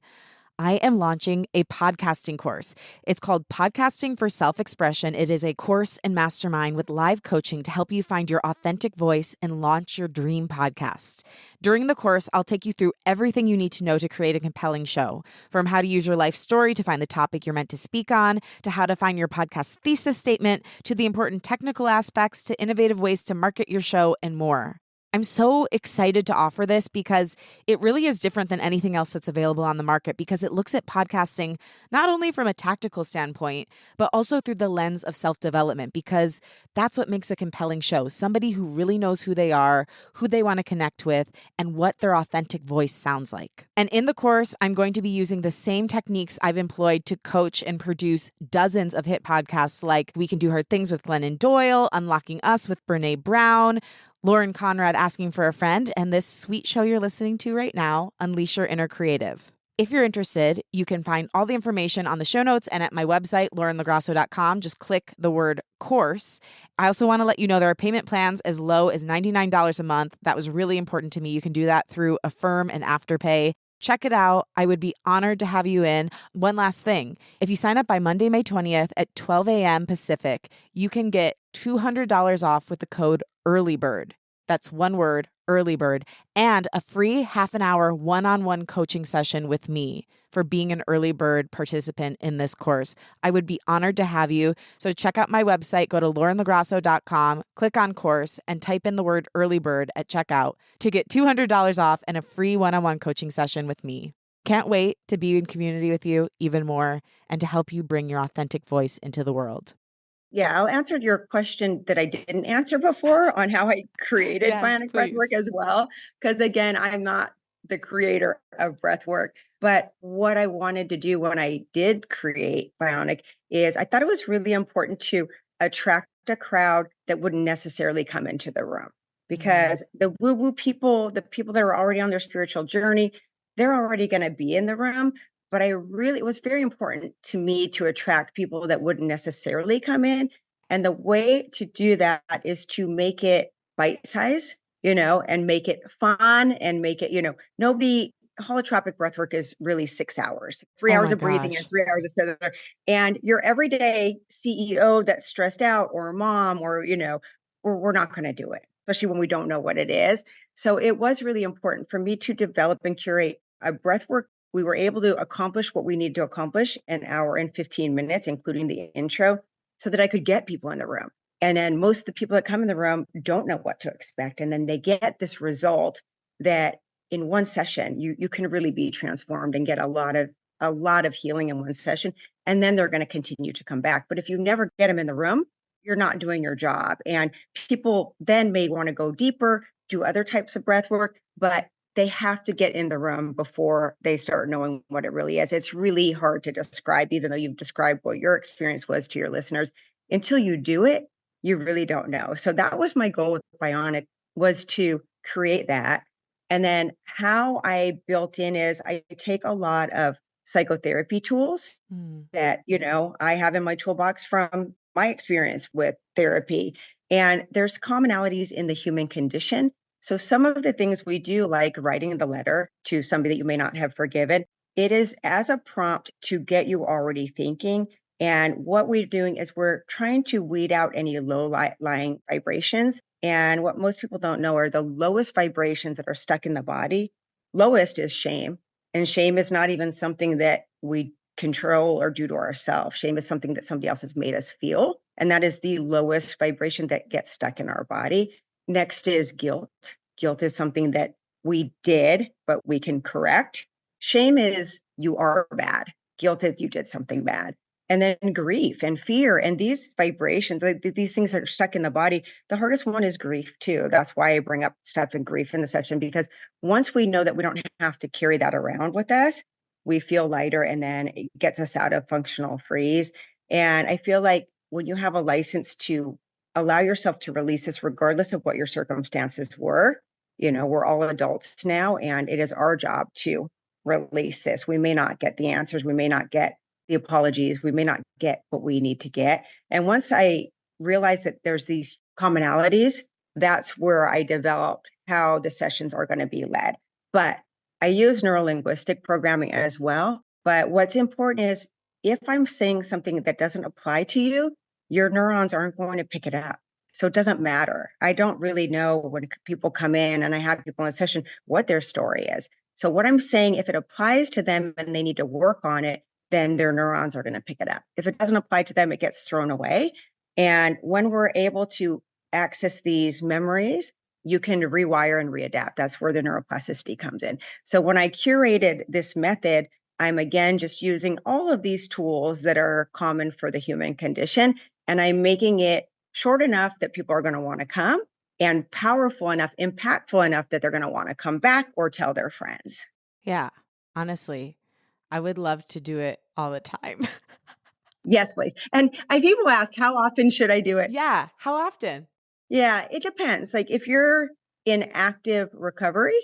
I am launching a podcasting course. It's called Podcasting for Self-Expression. It is a course and mastermind with live coaching to help you find your authentic voice and launch your dream podcast. During the course, I'll take you through everything you need to know to create a compelling show, from how to use your life story to find the topic you're meant to speak on, to how to find your podcast thesis statement, to the important technical aspects, to innovative ways to market your show, and more. I'm so excited to offer this because it really is different than anything else that's available on the market, because it looks at podcasting not only from a tactical standpoint, but also through the lens of self-development, because that's what makes a compelling show. Somebody who really knows who they are, who they want to connect with, and what their authentic voice sounds like. And in the course, I'm going to be using the same techniques I've employed to coach and produce dozens of hit podcasts like We Can Do Hard Things with Glennon Doyle, Unlocking Us with Brene Brown, Lauren Conrad Asking for a Friend, and this sweet show you're listening to right now, Unleash Your Inner Creative. If you're interested, you can find all the information on the show notes and at my website, LaurenLoGrasso.com. Just click the word course. I also want to let you know there are payment plans as low as $99 a month. That was really important to me. You can do that through Affirm and Afterpay. Check it out. I would be honored to have you in. One last thing. If you sign up by Monday, May 20th at 12 a.m. Pacific, you can get $200 off with the code EARLYBIRD. That's one word, EARLYBIRD, and a free half-an-hour one-on-one coaching session with me for being an early bird participant in this course. I would be honored to have you. So check out my website, go to laurenlograsso.com, click on course, and type in the word early bird at checkout to get $200 off and a free one-on-one coaching session with me. Can't wait to be in community with you even more and to help you bring your authentic voice into the world. Yeah, I'll answer your question that I didn't answer before on how I created Yes, bionic breathwork please. as well. Because again, I'm not the creator of breathwork, but what I wanted to do when I did create bionic is I thought it was really important to attract a crowd that wouldn't necessarily come into the room, because the woo-woo people, the people that are already on their spiritual journey, they're already going to be in the room. But it was very important to me to attract people that wouldn't necessarily come in. And the way to do that is to make it bite size, and make it fun and make it, holotropic breath work is really 6 hours, three Oh hours my of breathing and gosh. 3 hours of sitting there. And your everyday CEO that's stressed out, or a mom, or, we're not going to do it, especially when we don't know what it is. So it was really important for me to develop and curate a breath work. We were able to accomplish what we need to accomplish in an hour and 15 minutes, including the intro, so that I could get people in the room. And then most of the people that come in the room don't know what to expect. And then they get this result that in one session, you can really be transformed and get a lot of healing in one session. And then they're going to continue to come back. But if you never get them in the room, you're not doing your job. And people then may want to go deeper, do other types of breath work, but they have to get in the room before they start knowing what it really is. It's really hard to describe, even though you've described what your experience was to your listeners. Until you do it, you really don't know. So that was my goal with Bionic, was to create that. And then how I built in is I take a lot of psychotherapy tools that, I have in my toolbox from my experience with therapy. And there's commonalities in the human condition. So some of the things we do, like writing the letter to somebody that you may not have forgiven, it is as a prompt to get you already thinking. And what we're doing is we're trying to weed out any lying vibrations. And what most people don't know are the lowest vibrations that are stuck in the body. Lowest is shame. And shame is not even something that we control or do to ourselves. Shame is something that somebody else has made us feel. And that is the lowest vibration that gets stuck in our body. Next is guilt. Guilt is something that we did, but we can correct. Shame is you are bad. Guilt is you did something bad. And then grief and fear and these vibrations, these things that are stuck in the body. The hardest one is grief too. That's why I bring up stuff in grief in the session, because once we know that we don't have to carry that around with us, we feel lighter, and then it gets us out of functional freeze. And I feel like when you have a license to allow yourself to release this, regardless of what your circumstances were, we're all adults now, and it is our job to release this. We may not get the answers, we may not get the apologies, we may not get what we need to get. And once I realized that there's these commonalities, that's where I developed how the sessions are going to be led. But I use neurolinguistic programming as well. But what's important is if I'm saying something that doesn't apply to you, your neurons aren't going to pick it up. So it doesn't matter. I don't really know when people come in and I have people in a session what their story is. So what I'm saying, if it applies to them and they need to work on it, then their neurons are going to pick it up. If it doesn't apply to them, it gets thrown away. And when we're able to access these memories, you can rewire and readapt. That's where the neuroplasticity comes in. So when I curated this method, I'm again just using all of these tools that are common for the human condition, and I'm making it short enough that people are going to want to come, and powerful enough, impactful enough that they're going to want to come back or tell their friends. Yeah, honestly, I would love to do it all the time. Yes, please. And people ask, how often should I do it? Yeah, how often? Yeah, it depends. Like if you're in active recovery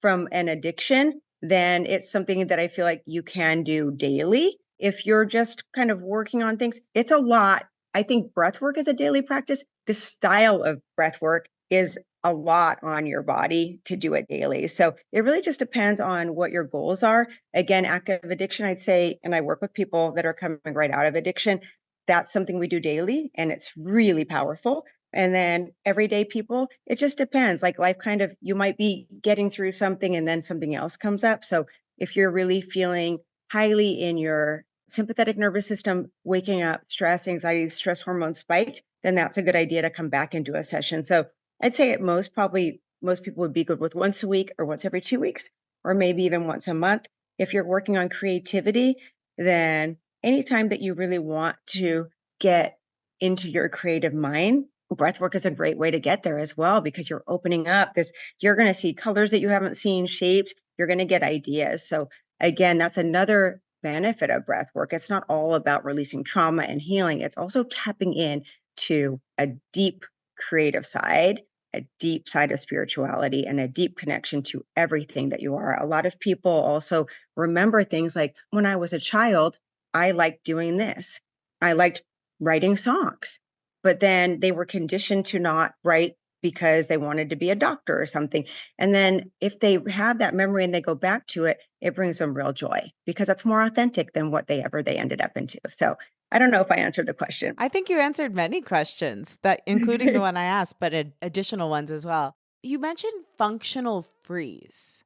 from an addiction, then it's something that I feel like you can do daily. If you're just kind of working on things, it's a lot. I think breath work is a daily practice. This style of breath work is a lot on your body to do it daily. So it really just depends on what your goals are. Again, active addiction, I'd say, and I work with people that are coming right out of addiction. That's something we do daily, and it's really powerful. And then everyday people, it just depends. Like life kind of, you might be getting through something and then something else comes up. So if you're really feeling highly in your sympathetic nervous system, waking up, stress, anxiety, stress hormones spiked, then that's a good idea to come back and do a session. So I'd say at most, probably most people would be good with once a week or once every 2 weeks, or maybe even once a month. If you're working on creativity, then anytime that you really want to get into your creative mind, breathwork is a great way to get there as well, because you're opening up this, you're going to see colors that you haven't seen, shapes, you're going to get ideas. So again, that's another benefit of breathwork. It's not all about releasing trauma and healing. It's also tapping in to a deep creative side, a deep side of spirituality, and a deep connection to everything that you are. A lot of people also remember things like, when I was a child, I liked doing this. I liked writing songs, but then they were conditioned to not write because they wanted to be a doctor or something. And then if they have that memory and they go back to it, it brings them real joy because that's more authentic than what they ended up into. So I don't know if I answered the question. I think you answered many questions, that including the one I asked, but additional ones as well. You mentioned functional freeze.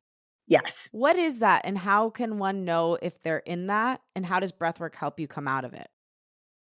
Yes. What is that, and how can one know if they're in that, and how does breathwork help you come out of it?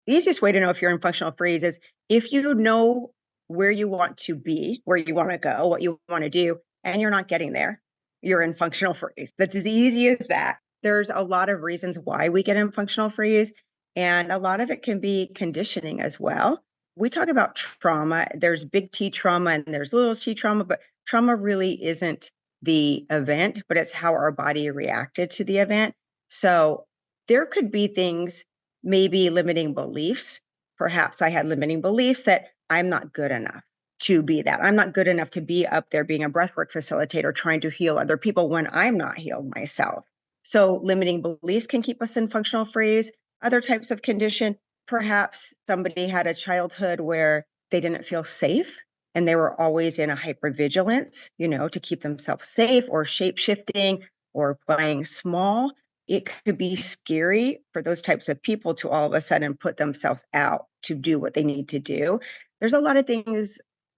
The easiest way to know if you're in functional freeze is if you know where you want to be, where you want to go, what you want to do, and you're not getting there, you're in functional freeze. That's as easy as that. There's a lot of reasons why we get in functional freeze, and a lot of it can be conditioning as well. We talk about trauma. There's big T trauma and there's little t trauma, but trauma really isn't the event, but it's how our body reacted to the event. So there could be things, maybe limiting beliefs. Perhaps I had limiting beliefs that I'm not good enough to be that. I'm not good enough to be up there being a breathwork facilitator trying to heal other people when I'm not healed myself. So limiting beliefs can keep us in functional freeze. Other types of condition, perhaps somebody had a childhood where they didn't feel safe and they were always in a hypervigilance, to keep themselves safe, or shape shifting or playing small. It could be scary for those types of people to all of a sudden put themselves out to do what they need to do. There's a lot of things,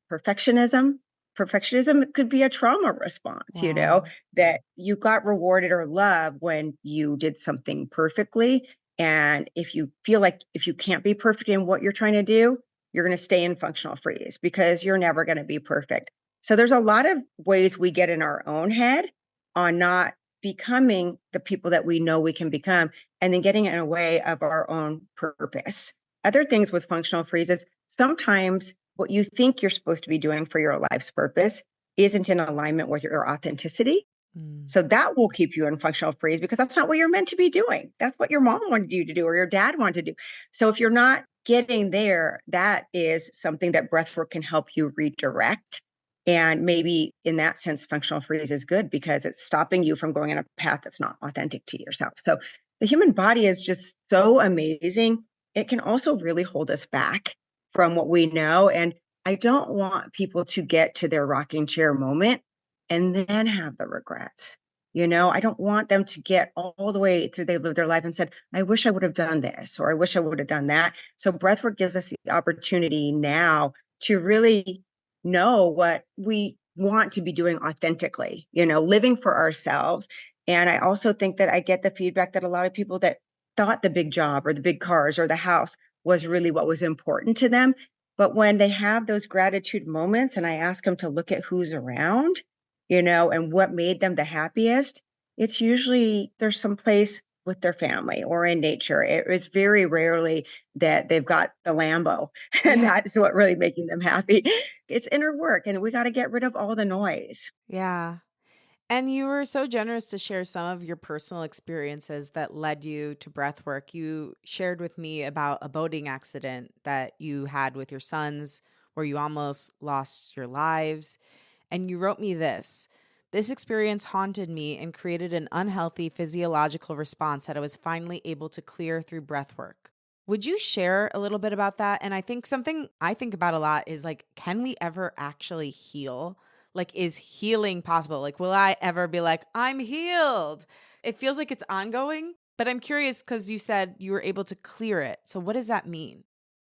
perfectionism. Perfectionism could be a trauma response, Wow. that you got rewarded or loved when you did something perfectly. And if you feel like if you can't be perfect in what you're trying to do, you're going to stay in functional freeze because you're never going to be perfect. So there's a lot of ways we get in our own head on not becoming the people that we know we can become, and then getting in a way of our own purpose. Other things with functional freezes, sometimes what you think you're supposed to be doing for your life's purpose isn't in alignment with your authenticity. Mm. So that will keep you in functional freeze because that's not what you're meant to be doing. That's what your mom wanted you to do or your dad wanted to do. So if you're not getting there, that is something that breathwork can help you redirect. And maybe in that sense, functional freeze is good because it's stopping you from going on a path that's not authentic to yourself. So the human body is just so amazing. It can also really hold us back from what we know. And I don't want people to get to their rocking chair moment and then have the regrets. I don't want them to get all the way through they lived their life and said, I wish I would have done this, or I wish I would have done that. So breathwork gives us the opportunity now to really know what we want to be doing authentically, living for ourselves. And I also think that I get the feedback that a lot of people that thought the big job or the big cars or the house was really what was important to them. But when they have those gratitude moments and I ask them to look at who's around, and what made them the happiest, it's usually there's some place with their family or in nature. It's very rarely that they've got the Lambo and Yeah. that's what really making them happy. It's inner work and we got to get rid of all the noise. Yeah. And you were so generous to share some of your personal experiences that led you to breath work. You shared with me about a boating accident that you had with your sons where you almost lost your lives. And you wrote me this. This experience haunted me and created an unhealthy physiological response that I was finally able to clear through breath work. Would you share a little bit about that? And I think something I think about a lot is like, can we ever actually heal? Like, is healing possible? Like, will I ever be like, I'm healed? It feels like it's ongoing, but I'm curious because you said you were able to clear it. So, what does that mean?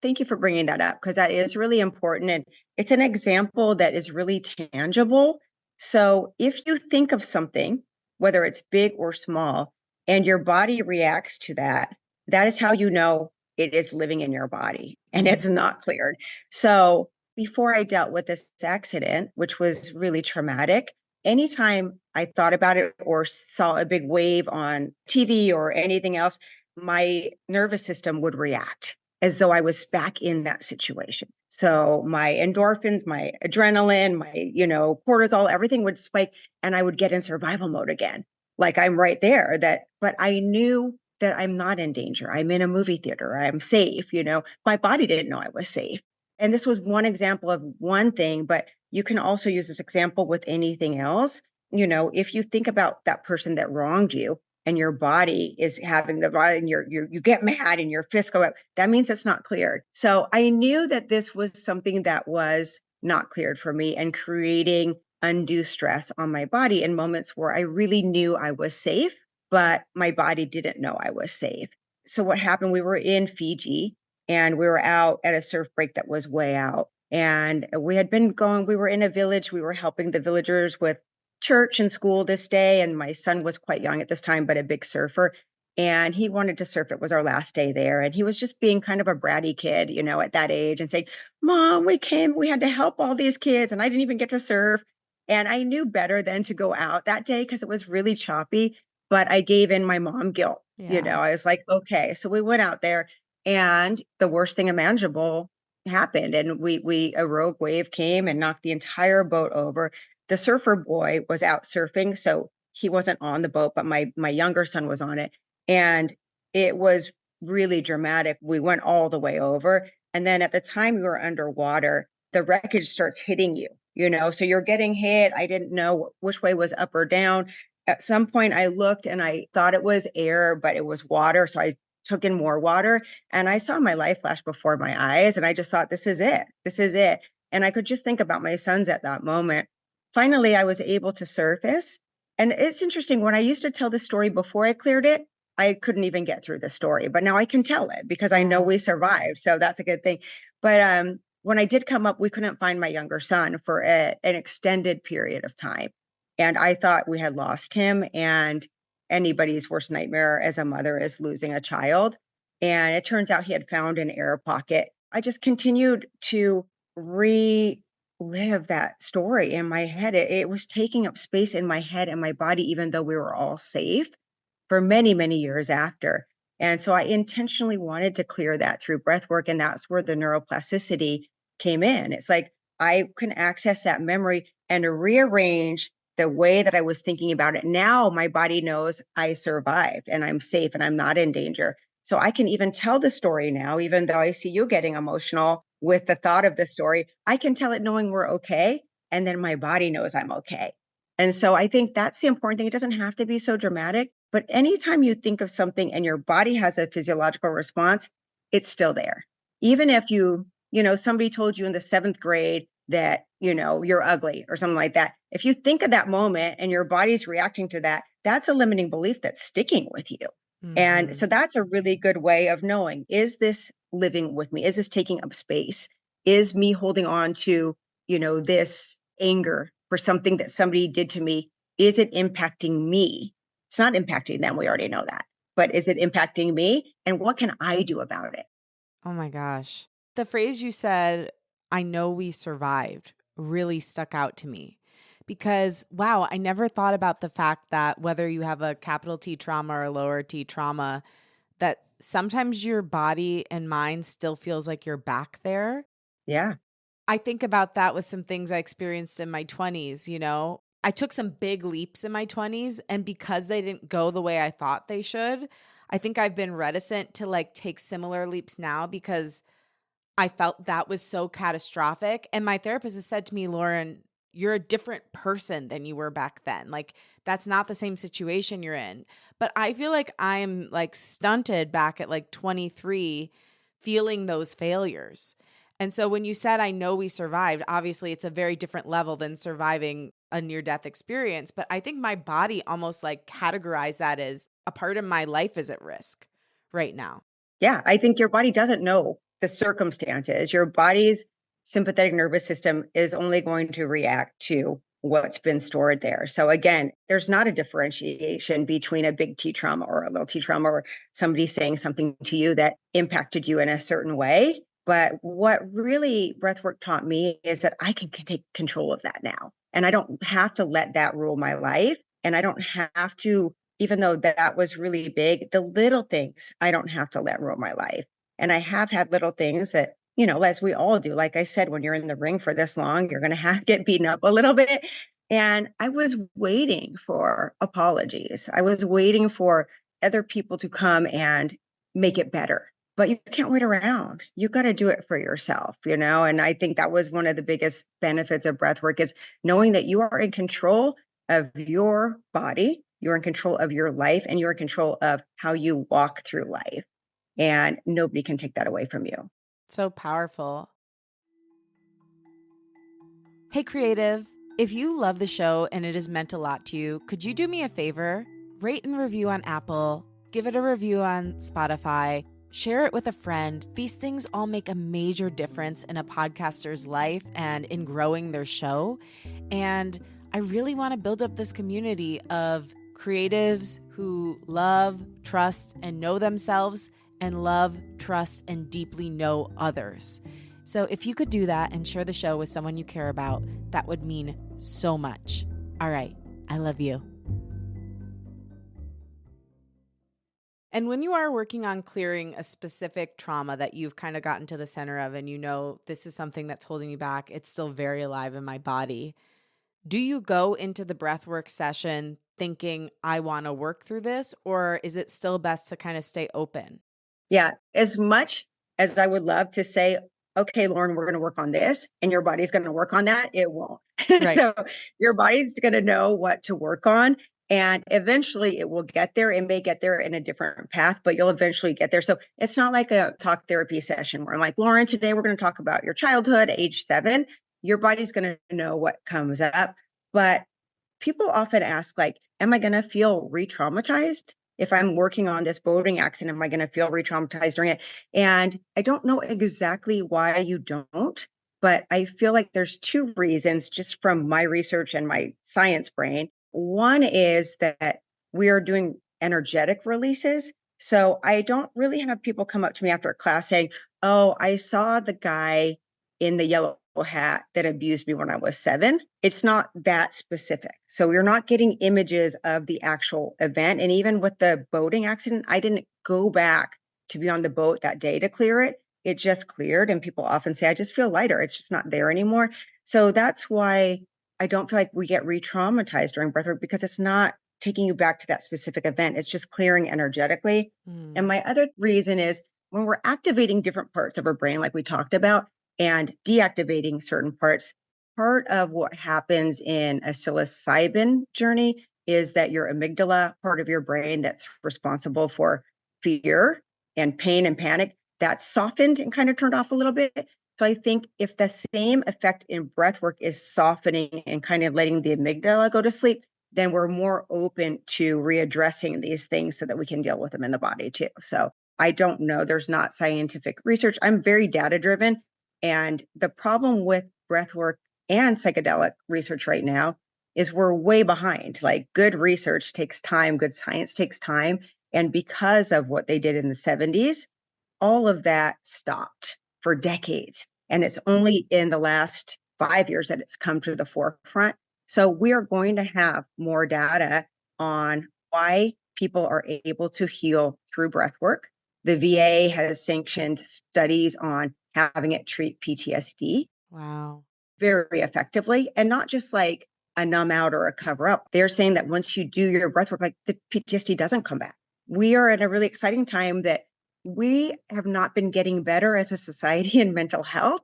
Thank you for bringing that up because that is really important. And it's an example that is really tangible. So if you think of something, whether it's big or small, and your body reacts to that, that is how you know it is living in your body and Mm. it's not cleared. So before I dealt with this accident, which was really traumatic, anytime I thought about it or saw a big wave on TV or anything else, my nervous system would react as though I was back in that situation. So my endorphins, my adrenaline, my, cortisol, everything would spike and I would get in survival mode again. Like I'm right there but I knew that I'm not in danger. I'm in a movie theater. I'm safe, My body didn't know I was safe. And this was one example of one thing, but you can also use this example with anything else. If you think about that person that wronged you, and your body is having the and you get mad and your fists go up, that means it's not cleared. So I knew that this was something that was not cleared for me and creating undue stress on my body in moments where I really knew I was safe, but my body didn't know I was safe. So what happened, we were in Fiji and we were out at a surf break that was way out. And we had been going, we were in a village, we were helping the villagers with church and school this day. And my son was quite young at this time, but a big surfer. And he wanted to surf. It was our last day there. And he was just being kind of a bratty kid, at that age and saying, Mom, we had to help all these kids and I didn't even get to surf. And I knew better than to go out that day because it was really choppy, but I gave in my mom guilt. Yeah. I was like, okay. So we went out there and the worst thing imaginable happened. And a rogue wave came and knocked the entire boat over. The surfer boy was out surfing, so he wasn't on the boat, but my younger son was on it. And it was really dramatic. We went all the way over. And then at the time we were underwater, the wreckage starts hitting you, so you're getting hit. I didn't know which way was up or down. At some point I looked and I thought it was air, but it was water. So I took in more water and I saw my life flash before my eyes. And I just thought, this is it. This is it. And I could just think about my sons at that moment. Finally, I was able to surface. And it's interesting, when I used to tell the story before I cleared it, I couldn't even get through the story, but now I can tell it because I know Yeah. we survived. So that's a good thing. But when I did come up, we couldn't find my younger son for an extended period of time. And I thought we had lost him. And anybody's worst nightmare as a mother is losing a child. And it turns out he had found an air pocket. I just continued to re live that story in my head. It was taking up space in my head and my body, even though we were all safe for many, many years after. And so I intentionally wanted to clear that through breath work. And that's where the neuroplasticity came in. It's like I can access that memory and rearrange the way that I was thinking about it. Now my body knows I survived and I'm safe and I'm not in danger. So I can even tell the story now, even though I see you getting emotional with the thought of the story, I can tell it knowing we're okay. And then my body knows I'm okay. And so I think that's the important thing. It doesn't have to be so dramatic, but anytime you think of something and your body has a physiological response, it's still there. Even if somebody told you in the seventh grade that, you're ugly or something like that. If you think of that moment and your body's reacting to that, that's a limiting belief that's sticking with you. And Mm-hmm. so that's a really good way of knowing, is this living with me? Is this taking up space? Is me holding on to, this anger for something that somebody did to me? Is it impacting me? It's not impacting them. We already know that. But is it impacting me? And what can I do about it? Oh my gosh. The phrase you said, I know we survived, really stuck out to me because, wow, I never thought about the fact that whether you have a capital T trauma or a lower T trauma, that sometimes your body and mind still feels like you're back there. Yeah. I think about that with some things I experienced in my 20s, I took some big leaps in my 20s, and because they didn't go the way I thought they should, I think I've been reticent to like take similar leaps now because I felt that was so catastrophic. And my therapist has said to me, Lauren, you're a different person than you were back then. Like, that's not the same situation you're in. But I feel like I'm like stunted back at like 23, feeling those failures. And so when you said, I know we survived, obviously it's a very different level than surviving a near death experience. But I think my body almost like categorized that as a part of my life is at risk right now. Yeah, I think your body doesn't know the circumstances. Your body's sympathetic nervous system is only going to react to what's been stored there. So again, there's not a differentiation between a big T trauma or a little T trauma or somebody saying something to you that impacted you in a certain way. But what really breathwork taught me is that I can take control of that now. And I don't have to let that rule my life. And I don't have to, even though that was really big, the little things I don't have to let rule my life. And I have had little things that, as we all do, like I said, when you're in the ring for this long, you're going to have to get beaten up a little bit. And I was waiting for apologies. I was waiting for other people to come and make it better. But you can't wait around. You got to do it for yourself, And I think that was one of the biggest benefits of breath work is knowing that you are in control of your body, you're in control of your life, and you're in control of how you walk through life. And nobody can take that away from you. So powerful. Hey, creative, if you love the show and it has meant a lot to you, could you do me a favor? Rate and review on Apple, give it a review on Spotify, share it with a friend. These things all make a major difference in a podcaster's life and in growing their show. And I really want to build up this community of creatives who love, trust, and know themselves, and love, trust, and deeply know others. So if you could do that and share the show with someone you care about, that would mean so much. All right. I love you. And when you are working on clearing a specific trauma that you've kind of gotten to the center of, and this is something that's holding me back, it's still very alive in my body. Do you go into the breathwork session thinking, I want to work through this, or is it still best to kind of stay open? Yeah. As much as I would love to say, okay, Lauren, we're going to work on this, and your body's going to work on that, it won't. Right. So your body's going to know what to work on. And eventually it will get there. It may get there in a different path, but you'll eventually get there. So it's not like a talk therapy session where I'm like, Lauren, today we're going to talk about your childhood, age 7. Your body's going to know what comes up. But people often ask, like, am I going to feel re-traumatized? If I'm working on this boating accident, am I going to feel re-traumatized during it? And I don't know exactly why you don't, but I feel like there's 2 reasons just from my research and my science brain. One is that we are doing energetic releases. So I don't really have people come up to me after a class saying, oh, I saw the guy in the yellow hat that abused me when I was 7. It's not that specific. So you're not getting images of the actual event. And even with the boating accident, I didn't go back to be on the boat that day to clear it. It just cleared. And people often say, I just feel lighter. It's just not there anymore. So that's why I don't feel like we get re-traumatized during breathwork because it's not taking you back to that specific event. It's just clearing energetically. And Mm. my other reason is when we're activating different parts of our brain, like we talked about, and deactivating certain parts, part of what happens in a psilocybin journey is that your amygdala part of your brain that's responsible for fear and pain and panic, that's softened and kind of turned off a little bit. So I think if the same effect in breath work is softening and kind of letting the amygdala go to sleep, then we're more open to readdressing these things so that we can deal with them in the body too. So I don't know. There's not scientific research. I'm very data driven. And the problem with breath work and psychedelic research right now is we're way behind. Like good research takes time, good science takes time. And because of what they did in the 70s, all of that stopped for decades. And it's only in the last 5 years that it's come to the forefront. So we are going to have more data on why people are able to heal through breath work. The VA has sanctioned studies on having it treat PTSD Wow. very effectively, and not just like a numb out or a cover up. They're saying that once you do your breath work, like the PTSD doesn't come back. We are at a really exciting time that we have not been getting better as a society in mental health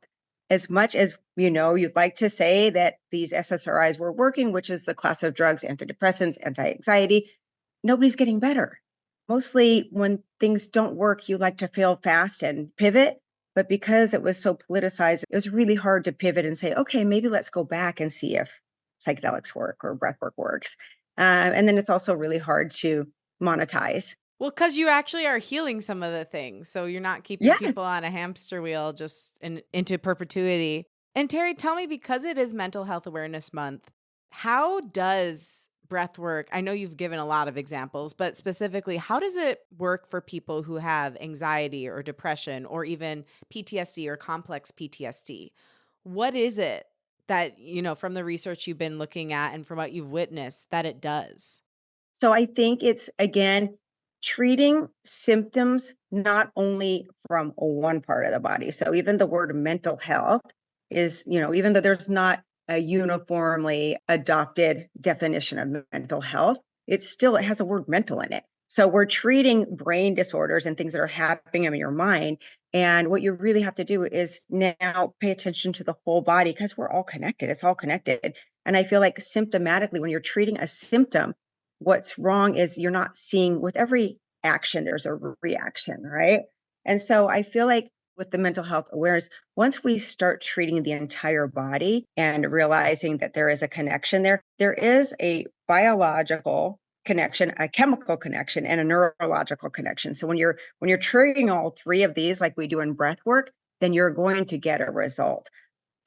as much as, you'd like to say that these SSRIs were working, which is the class of drugs, antidepressants, anti-anxiety. Nobody's getting better. Mostly when things don't work, you like to fail fast and pivot. But because it was so politicized, it was really hard to pivot and say, okay, maybe let's go back and see if psychedelics work or breathwork works. And then it's also really hard to monetize. Well, because you actually are healing some of the things. So you're not keeping Yes. people on a hamster wheel just into perpetuity. And Terry, tell me, because it is Mental Health Awareness Month, how does breath work? I know you've given a lot of examples, but specifically, how does it work for people who have anxiety or depression or even PTSD or complex PTSD? What is it that, from the research you've been looking at and from what you've witnessed, that it does? So I think it's, again, treating symptoms not only from one part of the body. So even the word mental health is, even though there's not a uniformly adopted definition of mental health, it has a word mental in it. So we're treating brain disorders and things that are happening in your mind. And what you really have to do is now pay attention to the whole body because we're all connected. It's all connected. And I feel like symptomatically, when you're treating a symptom, what's wrong is you're not seeing with every action, there's a reaction, right? And so I feel like with the mental health awareness, once we start treating the entire body and realizing that there is a connection there, there is a biological connection, a chemical connection, and a neurological connection. So when you're treating all three of these, like we do in breath work, then you're going to get a result.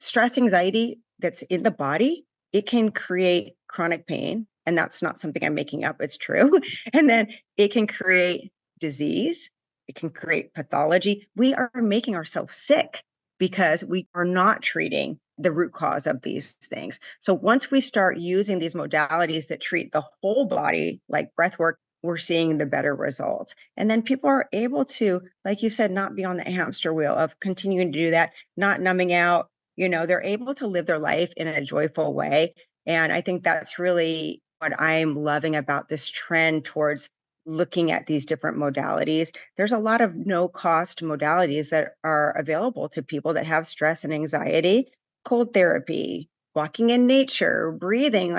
Stress anxiety that's in the body, it can create chronic pain. And that's not something I'm making up, it's true. And then it can create disease, it can create pathology. We are making ourselves sick because we are not treating the root cause of these things. So once we start using these modalities that treat the whole body, like breath work, we're seeing the better results. And then people are able to, like you said, not be on the hamster wheel of continuing to do that, not numbing out. They're able to live their life in a joyful way. And I think that's really what I'm loving about this trend towards looking at these different modalities. There's a lot of no cost modalities that are available to people that have stress and anxiety, cold therapy, walking in nature, breathing.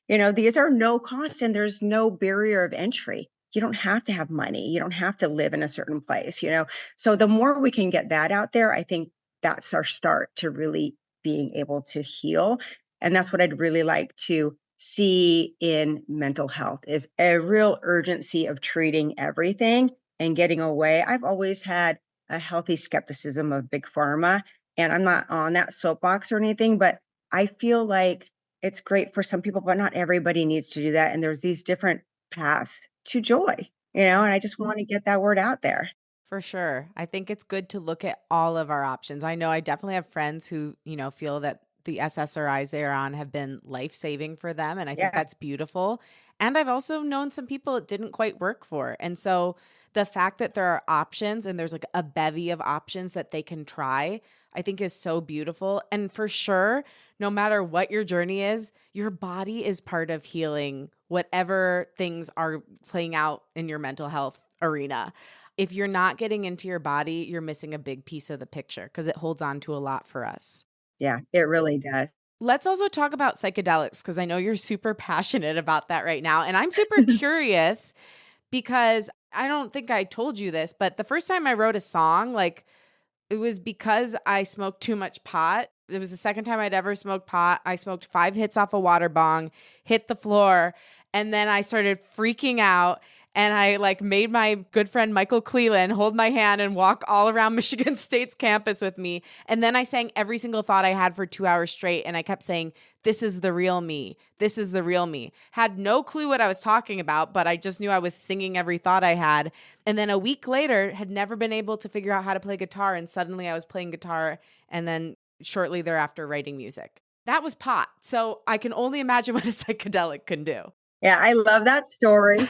These are no cost and there's no barrier of entry. You don't have to have money. You don't have to live in a certain place. So the more we can get that out there, I think that's our start to really being able to heal. And that's what I'd really like to see in mental health is a real urgency of treating everything and getting away. I've always had a healthy skepticism of big pharma, and I'm not on that soapbox or anything, but I feel like it's great for some people, but not everybody needs to do that. And there's these different paths to joy, and I just want to get that word out there. For sure. I think it's good to look at all of our options. I know I definitely have friends who, feel that the SSRIs they're on have been life saving for them. And I think Yeah. that's beautiful. And I've also known some people it didn't quite work for. And so the fact that there are options and there's like a bevy of options that they can try, I think is so beautiful. And for sure, no matter what your journey is, your body is part of healing whatever things are playing out in your mental health arena. If you're not getting into your body, you're missing a big piece of the picture because it holds on to a lot for us. Yeah, it really does. Let's also talk about psychedelics because I know you're super passionate about that right now. And I'm super curious because I don't think I told you this, but the first time I wrote a song, like it was because I smoked too much pot. It was the second time I'd ever smoked pot. I smoked 5 hits off a water bong, hit the floor, and then I started freaking out. And I like made my good friend Michael Cleland hold my hand and walk all around Michigan State's campus with me. And then I sang every single thought I had for 2 hours straight. And I kept saying, "This is the real me. This is the real me." Had no clue what I was talking about, but I just knew I was singing every thought I had. And then a week later, had never been able to figure out how to play guitar. And suddenly I was playing guitar and then shortly thereafter writing music. That was pot. So I can only imagine what a psychedelic can do. Yeah, I love that story.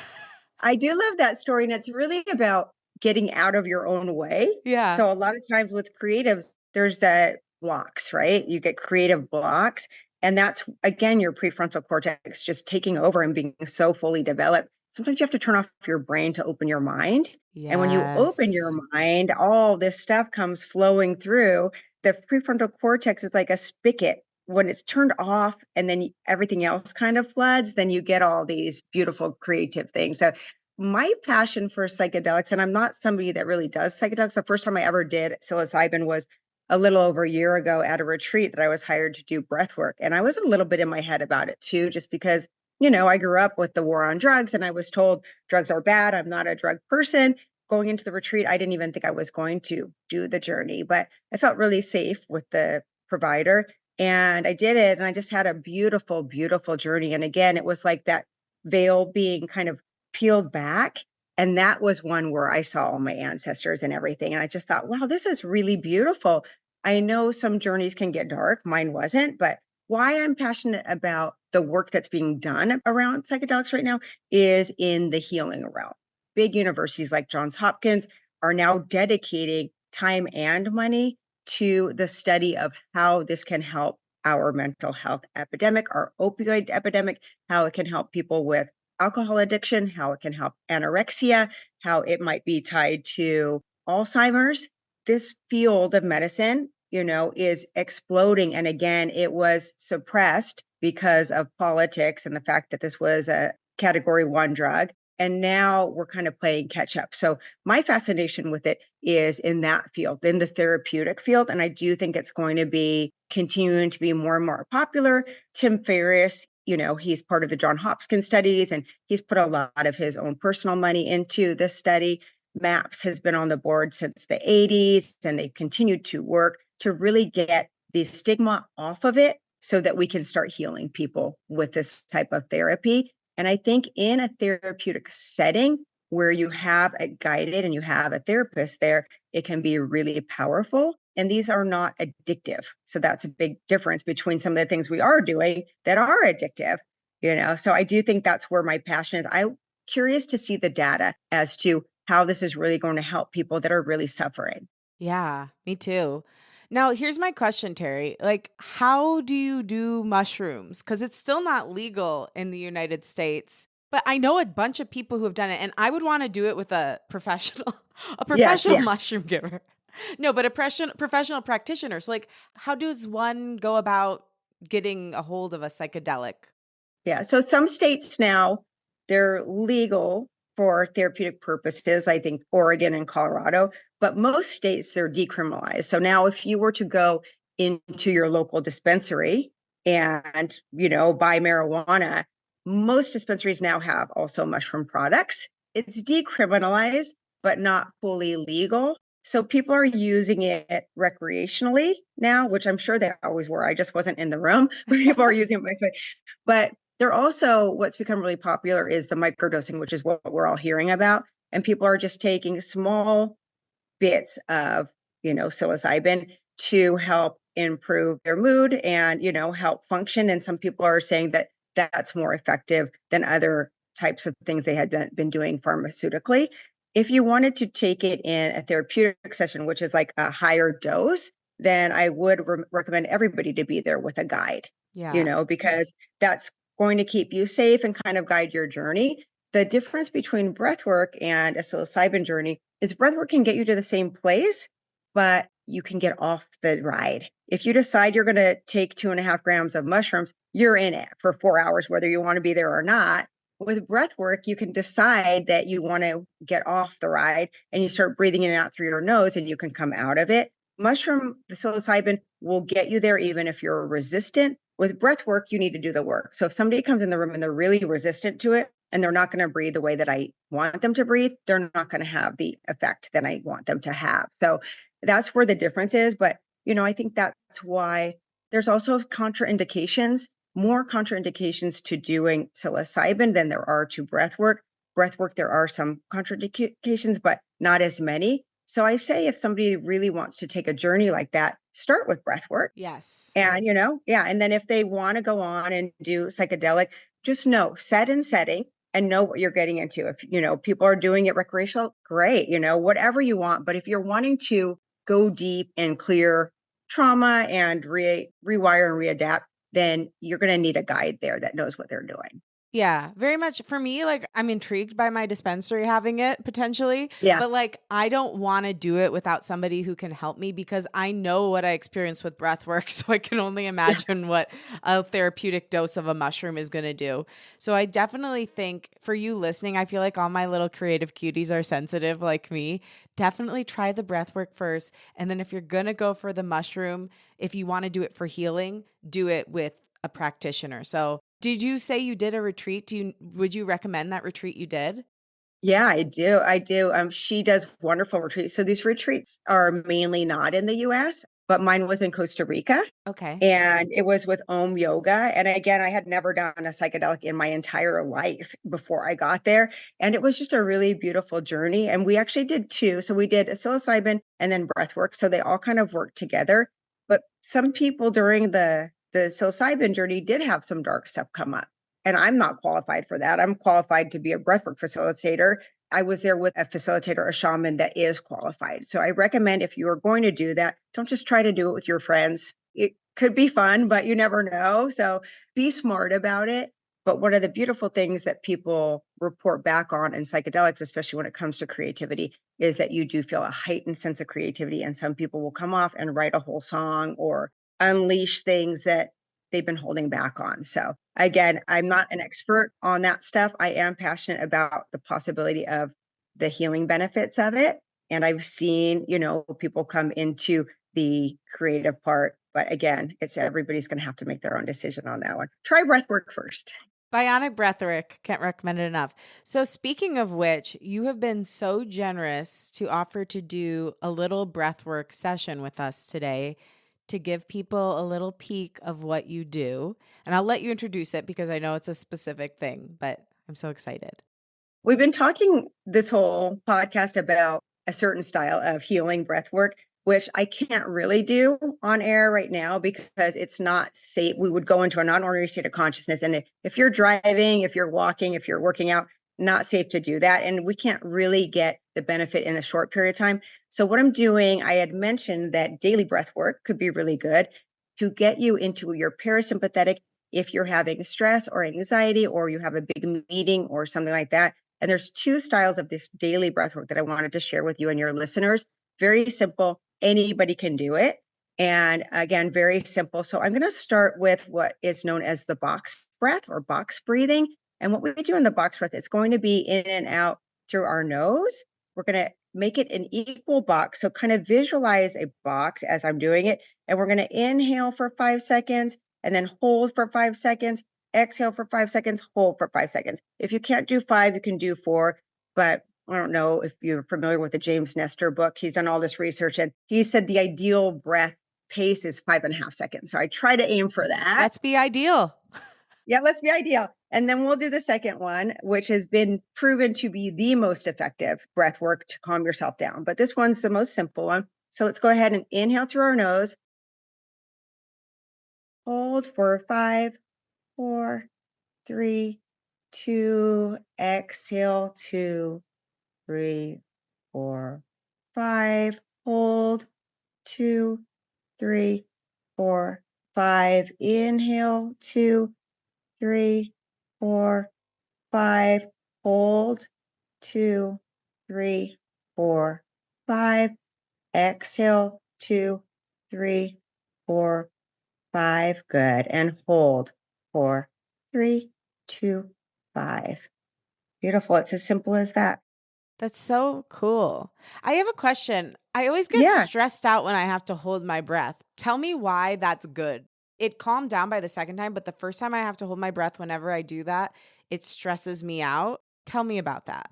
I do love that story, and it's really about getting out of your own way. Yeah. So a lot of times with creatives, there's that blocks, right? You get creative blocks, and that's again your prefrontal cortex just taking over and being so fully developed. Sometimes you have to turn off your brain to open your mind. And when you open your Yes. mind, all this stuff comes flowing through. The prefrontal cortex is like a spigot. When it's turned off and then everything else kind of floods, then you get all these beautiful creative things. So my passion for psychedelics, and I'm not somebody that really does psychedelics. The first time I ever did psilocybin was a little over a year ago at a retreat that I was hired to do breath work. And I was a little bit in my head about it too, just because, I grew up with the war on drugs and I was told drugs are bad. I'm not a drug person. Going into the retreat, I didn't even think I was going to do the journey, but I felt really safe with the provider. And I did it and I just had a beautiful, beautiful journey. And again, it was like that veil being kind of peeled back. And that was one where I saw all my ancestors and everything. And I just thought, wow, this is really beautiful. I know some journeys can get dark. Mine wasn't, but why I'm passionate about the work that's being done around psychedelics right now is in the healing realm. Big universities like Johns Hopkins are now dedicating time and money to the study of how this can help our mental health epidemic, our opioid epidemic, how it can help people with alcohol addiction, how it can help anorexia, how it might be tied to Alzheimer's. This field of medicine, is exploding. And again, it was suppressed because of politics and the fact that this was a category 1 drug. And now we're kind of playing catch up. So my fascination with it is in that field, in the therapeutic field. And I do think it's going to be continuing to be more and more popular. Tim Ferriss, he's part of the John Hopkins studies, and he's put a lot of his own personal money into this study. MAPS has been on the board since the 80s, and they've continued to work to really get the stigma off of it so that we can start healing people with this type of therapy. And I think in a therapeutic setting where you have a guided and you have a therapist there, it can be really powerful. And these are not addictive. So that's a big difference between some of the things we are doing that are addictive, So I do think that's where my passion is. I'm curious to see the data as to how this is really going to help people that are really suffering. Yeah, me too. Now, here's my question, Terry. Like, how do you do mushrooms? Because it's still not legal in the United States. But I know a bunch of people who have done it, and I would want to do it with a professional, a Yes, professional yeah. mushroom giver. No, but a professional practitioner. So, like, how does one go about getting a hold of a psychedelic? Yeah. So some states now, they're legal for therapeutic purposes. I think Oregon and Colorado, but most states they're decriminalized. So now if you were to go into your local dispensary and, buy marijuana, most dispensaries now have also mushroom products. It's decriminalized, but not fully legal. So people are using it recreationally now, which I'm sure they always were. I just wasn't in the room, but people are using it. But they're also, what's become really popular is the microdosing, which is what we're all hearing about. And people are just taking small bits of, psilocybin to help improve their mood and, help function. And some people are saying that that's more effective than other types of things they had been doing pharmaceutically. If you wanted to take it in a therapeutic session, which is like a higher dose, then I would recommend everybody to be there with a guide, Yeah. because that's going to keep you safe and kind of guide your journey. The difference between breath work and a psilocybin journey is breath work can get you to the same place, but you can get off the ride. If you decide you're going to take 2.5 grams of mushrooms, you're in it for 4 hours, whether you want to be there or not. With breath work, you can decide that you want to get off the ride and you start breathing in and out through your nose and you can come out of it. The psilocybin will get you there even if you're resistant. With breath work, you need to do the work. So if somebody comes in the room and they're really resistant to it and they're not going to breathe the way that I want them to breathe, they're not going to have the effect that I want them to have. So that's where the difference is. But, I think that's why there's also contraindications, more contraindications to doing psilocybin than there are to breath work. Breath work, there are some contraindications, but not as many. So I say if somebody really wants to take a journey like that, start with breath work. Yes. And, yeah. And then if they want to go on and do psychedelic, just know set and setting and know what you're getting into. If, people are doing it recreational, great, whatever you want. But if you're wanting to go deep and clear trauma and rewire and readapt, then you're going to need a guide there that knows what they're doing. Yeah, very much for me, like, I'm intrigued by my dispensary having it potentially, Yeah. but like, I don't want to do it without somebody who can help me because I know what I experienced with breath work. So I can only Yeah. imagine what a therapeutic dose of a mushroom is going to do. So I definitely think for you listening, I feel like all my little creative cuties are sensitive like me. Definitely try the breath work first. And then if you're going to go for the mushroom, if you want to do it for healing, do it with a practitioner. So did you say you did a retreat? Would you recommend that retreat you did? Yeah, I do. I do. She does wonderful retreats. So these retreats are mainly not in the US, but mine was in Costa Rica. Okay. And it was with Om Yoga. And again, I had never done a psychedelic in my entire life before I got there. And it was just a really beautiful journey. And we actually did two. So we did a psilocybin and then breath work. So they all kind of worked together. But some people during the psilocybin journey did have some dark stuff come up. And I'm not qualified for that. I'm qualified to be a breathwork facilitator. I was there with a facilitator, a shaman that is qualified. So I recommend if you are going to do that, don't just try to do it with your friends. It could be fun, but you never know. So be smart about it. But one of the beautiful things that people report back on in psychedelics, especially when it comes to creativity, is that you do feel a heightened sense of creativity. And some people will come off and write a whole song or unleash things that they've been holding back on. So again, I'm not an expert on that stuff. I am passionate about the possibility of the healing benefits of it. And I've seen, people come into the creative part. But again, it's everybody's going to have to make their own decision on that one. Try breath work first. Bionic Breathwork. Can't recommend it enough. So, speaking of which, you have been so generous to offer to do a little breathwork session with us today to give people a little peek of what you do. And I'll let you introduce it because I know it's a specific thing, but I'm so excited. We've been talking this whole podcast about a certain style of healing breath work, which I can't really do on air right now because it's not safe. We would go into a non-ordinary state of consciousness. And if you're driving, if you're walking, if you're working out, not safe to do that. And we can't really get the benefit in a short period of time. So what I'm doing, I had mentioned that daily breath work could be really good to get you into your parasympathetic if you're having stress or anxiety or you have a big meeting or something like that. And there's two styles of this daily breath work that I wanted to share with you and your listeners. Very simple. Anybody can do it. And again, very simple. So I'm going to start with what is known as the box breath or box breathing. And what we do in the box breath, it's going to be in and out through our nose. We're going to make it an equal box. So kind of visualize a box as I'm doing it. And we're going to inhale for 5 seconds and then hold for 5 seconds. Exhale for 5 seconds, hold for 5 seconds. If you can't do 5, you can do 4. But I don't know if you're familiar with the James Nestor book. He's done all this research and he said the ideal breath pace is 5.5 seconds. So I try to aim for that. Let's be ideal. Yeah, let's be ideal. And then we'll do the second one, which has been proven to be the most effective breath work to calm yourself down. But this one's the most simple one. So let's go ahead and inhale through our nose. Hold for 5, 4, 3, 2, exhale, 2, 3, 4, 5, hold, 2, 3, 4, 5. Inhale, 2, 3, 4, 5. Hold, 2, 3, 4, 5. Exhale, 2, 3, 4, 5. Good. And hold, 4, 3, 2, 5. Beautiful. It's as simple as that. That's so cool. I have a question. I always get Yeah. stressed out when I have to hold my breath. Tell me why that's good. It calmed down by the second time, but the first time I have to hold my breath whenever I do that, it stresses me out. Tell me about that.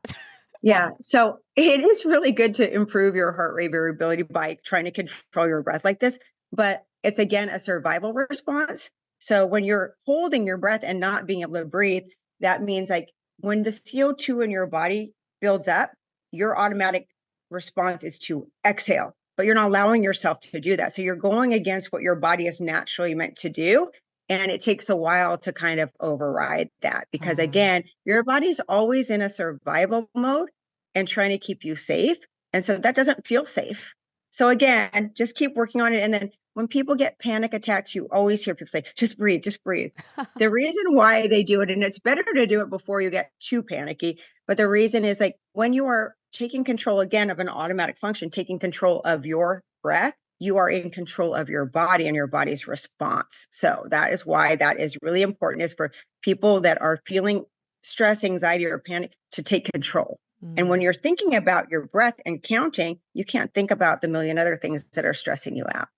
Yeah. So it is really good to improve your heart rate variability by trying to control your breath like this. But it's again a survival response. So when you're holding your breath and not being able to breathe, that means like when the CO2 in your body builds up, your automatic response is to exhale, but you're not allowing yourself to do that. So you're going against what your body is naturally meant to do. And it takes a while to kind of override that because, Ah, again, your body's always in a survival mode and trying to keep you safe. And so that doesn't feel safe. So again, just keep working on it. And then when people get panic attacks, you always hear people say, just breathe, just breathe. The reason why they do it, and it's better to do it before you get too panicky, but the reason is like when you are taking control again of an automatic function, taking control of your breath, you are in control of your body and your body's response. So that is why that is really important is for people that are feeling stress, anxiety, or panic to take control. And when mm. you're thinking about your breath and counting, you can't think about the million other things that are stressing you out.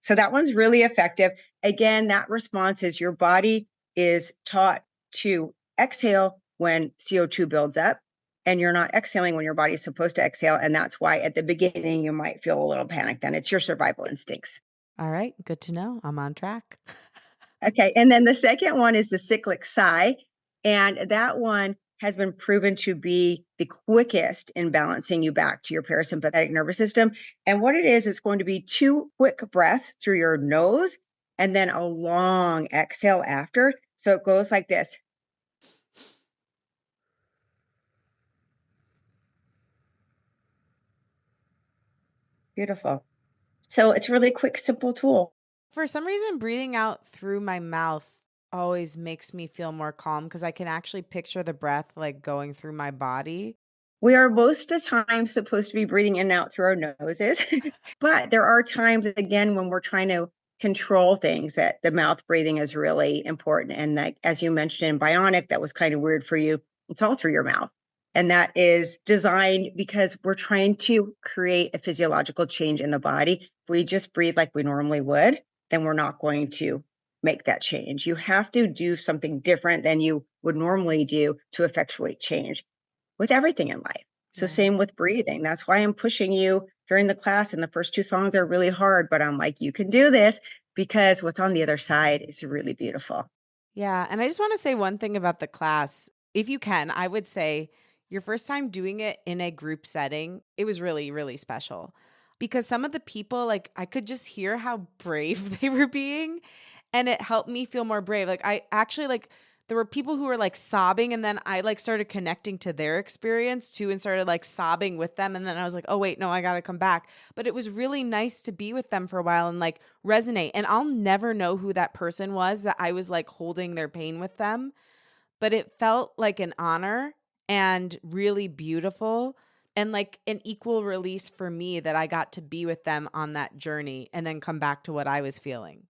So that one's really effective. Again, that response is your body is taught to exhale when CO2 builds up, and you're not exhaling when your body's supposed to exhale. And that's why at the beginning you might feel a little panicked. Then it's your survival instincts. All right. Good to know. I'm on track. Okay. And then the second one is the cyclic sigh. And that one has been proven to be the quickest in balancing you back to your parasympathetic nervous system. And what it is, it's going to be 2 quick breaths through your nose and then a long exhale after. So it goes like this. Beautiful. So it's a really quick, simple tool. For some reason, breathing out through my mouth always makes me feel more calm because I can actually picture the breath like going through my body. We are most of the time supposed to be breathing in and out through our noses, but there are times, again, when we're trying to control things that the mouth breathing is really important. And like, as you mentioned in Bionic, that was kind of weird for you. It's all through your mouth. And that is designed because we're trying to create a physiological change in the body. If we just breathe like we normally would, then we're not going to make that change. You have to do something different than you would normally do to effectuate change with everything in life. So Yeah. same with breathing. That's why I'm pushing you during the class. And the first 2 songs are really hard, but I'm like, you can do this because what's on the other side is really beautiful. Yeah. And I just want to say one thing about the class. If you can, I would say your first time doing it in a group setting, it was really, really special because some of the people, like, I could just hear how brave they were being. And it helped me feel more brave. Like, I actually, like, there were people who were like sobbing, and then I like started connecting to their experience too and started like sobbing with them. And then I was like, oh, wait, no, I got to come back. But it was really nice to be with them for a while and like resonate. And I'll never know who that person was that I was like holding their pain with them, but it felt like an honor and really beautiful and like an equal release for me that I got to be with them on that journey and then come back to what I was feeling.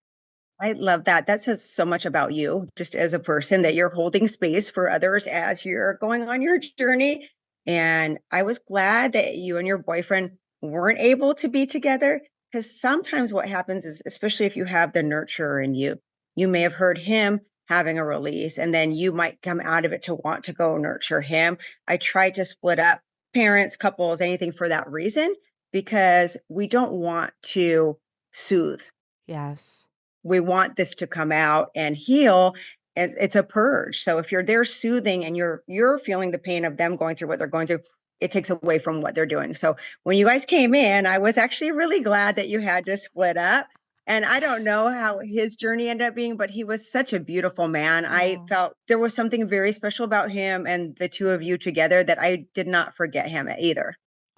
I love that. That says so much about you, just as a person, that you're holding space for others as you're going on your journey. And I was glad that you and your boyfriend weren't able to be together because sometimes what happens is, especially if you have the nurturer in you, you may have heard him having a release and then you might come out of it to want to go nurture him. I tried to split up parents, couples, anything for that reason because we don't want to soothe. Yes. We want this to come out and heal, and it's a purge. So if you're there soothing and you're feeling the pain of them going through what they're going through, it takes away from what they're doing. So when you guys came in, I was actually really glad that you had to split up. And I don't know how his journey ended up being, but he was such a beautiful man. I Oh. felt there was something very special about him and the two of you together that I did not forget him either.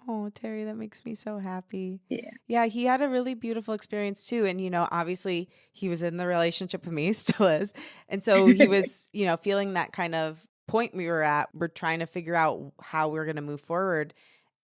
Oh, Terry, that makes me so happy. Yeah. Yeah, he had a really beautiful experience too. And, obviously he was in the relationship with me, still is. And so he was, feeling that kind of point we were at. We're trying to figure out how we're going to move forward.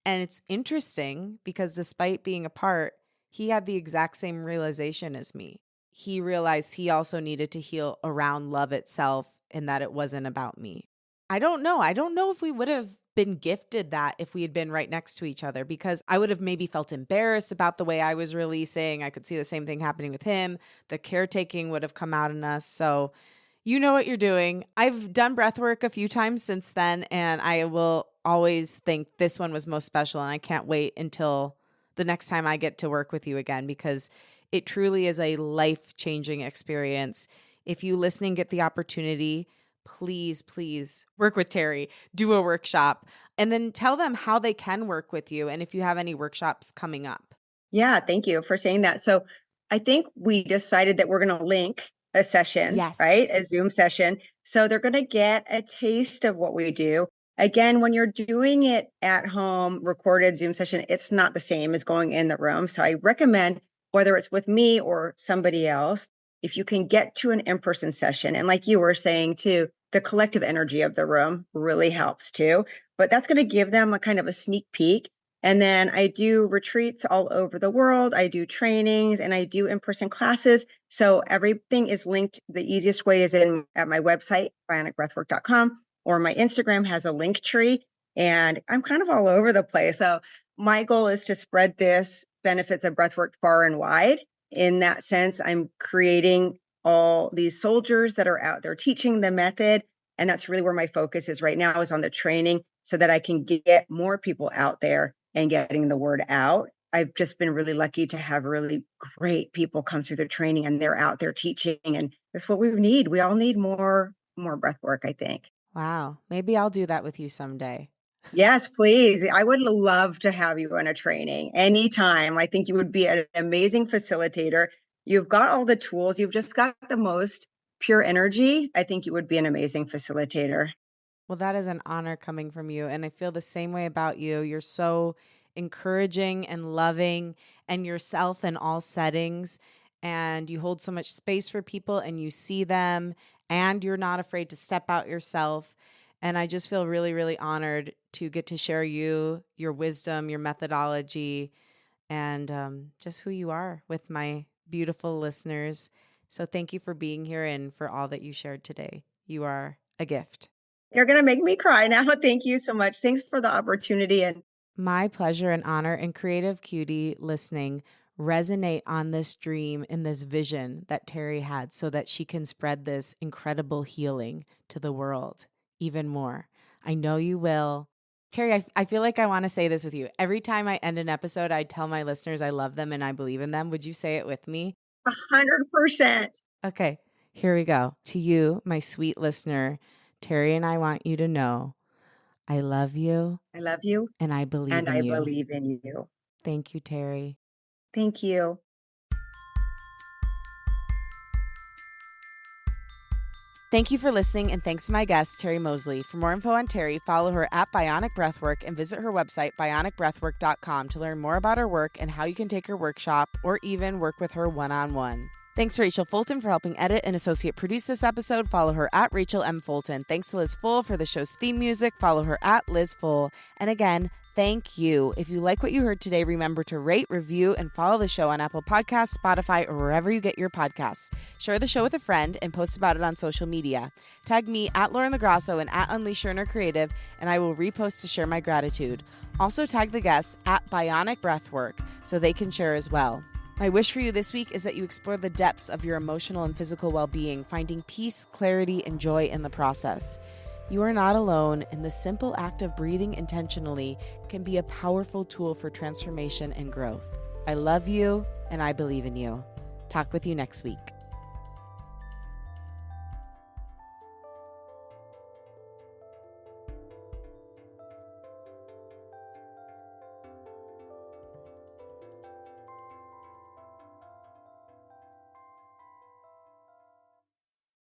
And it's interesting because despite being apart, he had the exact same realization as me. He realized he also needed to heal around love itself and that it wasn't about me. I don't know. I don't know if we would have been gifted that if we had been right next to each other, because I would have maybe felt embarrassed about the way I was releasing. I could see the same thing happening with him. The caretaking would have come out in us. So you know what you're doing. I've done breath work a few times since then, and I will always think this one was most special. And I can't wait until the next time I get to work with you again, because it truly is a life-changing experience. If you listening get the opportunity, please work with Terry, do a workshop, and then tell them how they can work with you and if you have any workshops coming up. Yeah, thank you for saying that. So I think we decided that we're going to link a session, right? Yes. A Zoom session. So they're going to get a taste of what we do. Again, when you're doing it at home, recorded Zoom session, it's not the same as going in the room. So I recommend, whether it's with me or somebody else, if you can get to an in-person session. And like you were saying too, the collective energy of the room really helps too. But that's going to give them a kind of a sneak peek. And then I do retreats all over the world. I do trainings and I do in-person classes. So everything is linked. The easiest way is at my website, bionicbreathwork.com, or my Instagram has a link tree. And I'm kind of all over the place. So my goal is to spread this benefits of breathwork far and wide. In that sense, I'm creating all these soldiers that are out there teaching the method. And that's really where my focus is right now, is on the training, so that I can get more people out there and getting the word out. I've just been really lucky to have really great people come through the training, and they're out there teaching, and that's what we need. We all need more breath work, I think. Wow. Maybe I'll do that with you someday. Yes, please. I would love to have you in a training anytime. I think you would be an amazing facilitator. You've got all the tools. You've just got the most pure energy. I think you would be an amazing facilitator. Well, that is an honor coming from you. And I feel the same way about you. You're so encouraging and loving and yourself in all settings. And you hold so much space for people and you see them, and you're not afraid to step out yourself. And I just feel really, really honored to get to share you, your wisdom, your methodology, and just who you are with my beautiful listeners. So thank you for being here and for all that you shared today. You are a gift. You're going to make me cry now. Thank you so much. Thanks for the opportunity. And My pleasure and honor. And Creative Cutie listening, resonate on this dream and this vision that Terry had, so that she can spread this incredible healing to the world even more. I know you will. Terry, I feel like I want to say this with you. Every time I end an episode, I tell my listeners I love them and I believe in them. Would you say it with me? 100%. Okay, here we go. To you, my sweet listener, Terry and I want you to know I love you I love you, and I believe and in I you. believe in you. Thank you, Terry. Thank you. Thank you for listening, and thanks to my guest, Terry Moseley. For more info on Terry, follow her at Bionic Breathwork and visit her website, bionicbreathwork.com, to learn more about her work and how you can take her workshop or even work with her one-on-one. Thanks to Rachel Fulton for helping edit and associate produce this episode. Follow her at Rachel M. Fulton. Thanks to Liz Full for the show's theme music. Follow her at Liz Full. And again, thank you. If you like what you heard today, remember to rate, review, and follow the show on Apple Podcasts, Spotify, or wherever you get your podcasts. Share the show with a friend and post about it on social media. Tag me at Lauren LoGrasso and at Unleash Your Inner Creative, and I will repost to share my gratitude. Also tag the guests at Bionic Breathwork so they can share as well. My wish for you this week is that you explore the depths of your emotional and physical well-being, finding peace, clarity, and joy in the process. You are not alone, and the simple act of breathing intentionally can be a powerful tool for transformation and growth. I love you, and I believe in you. Talk with you next week.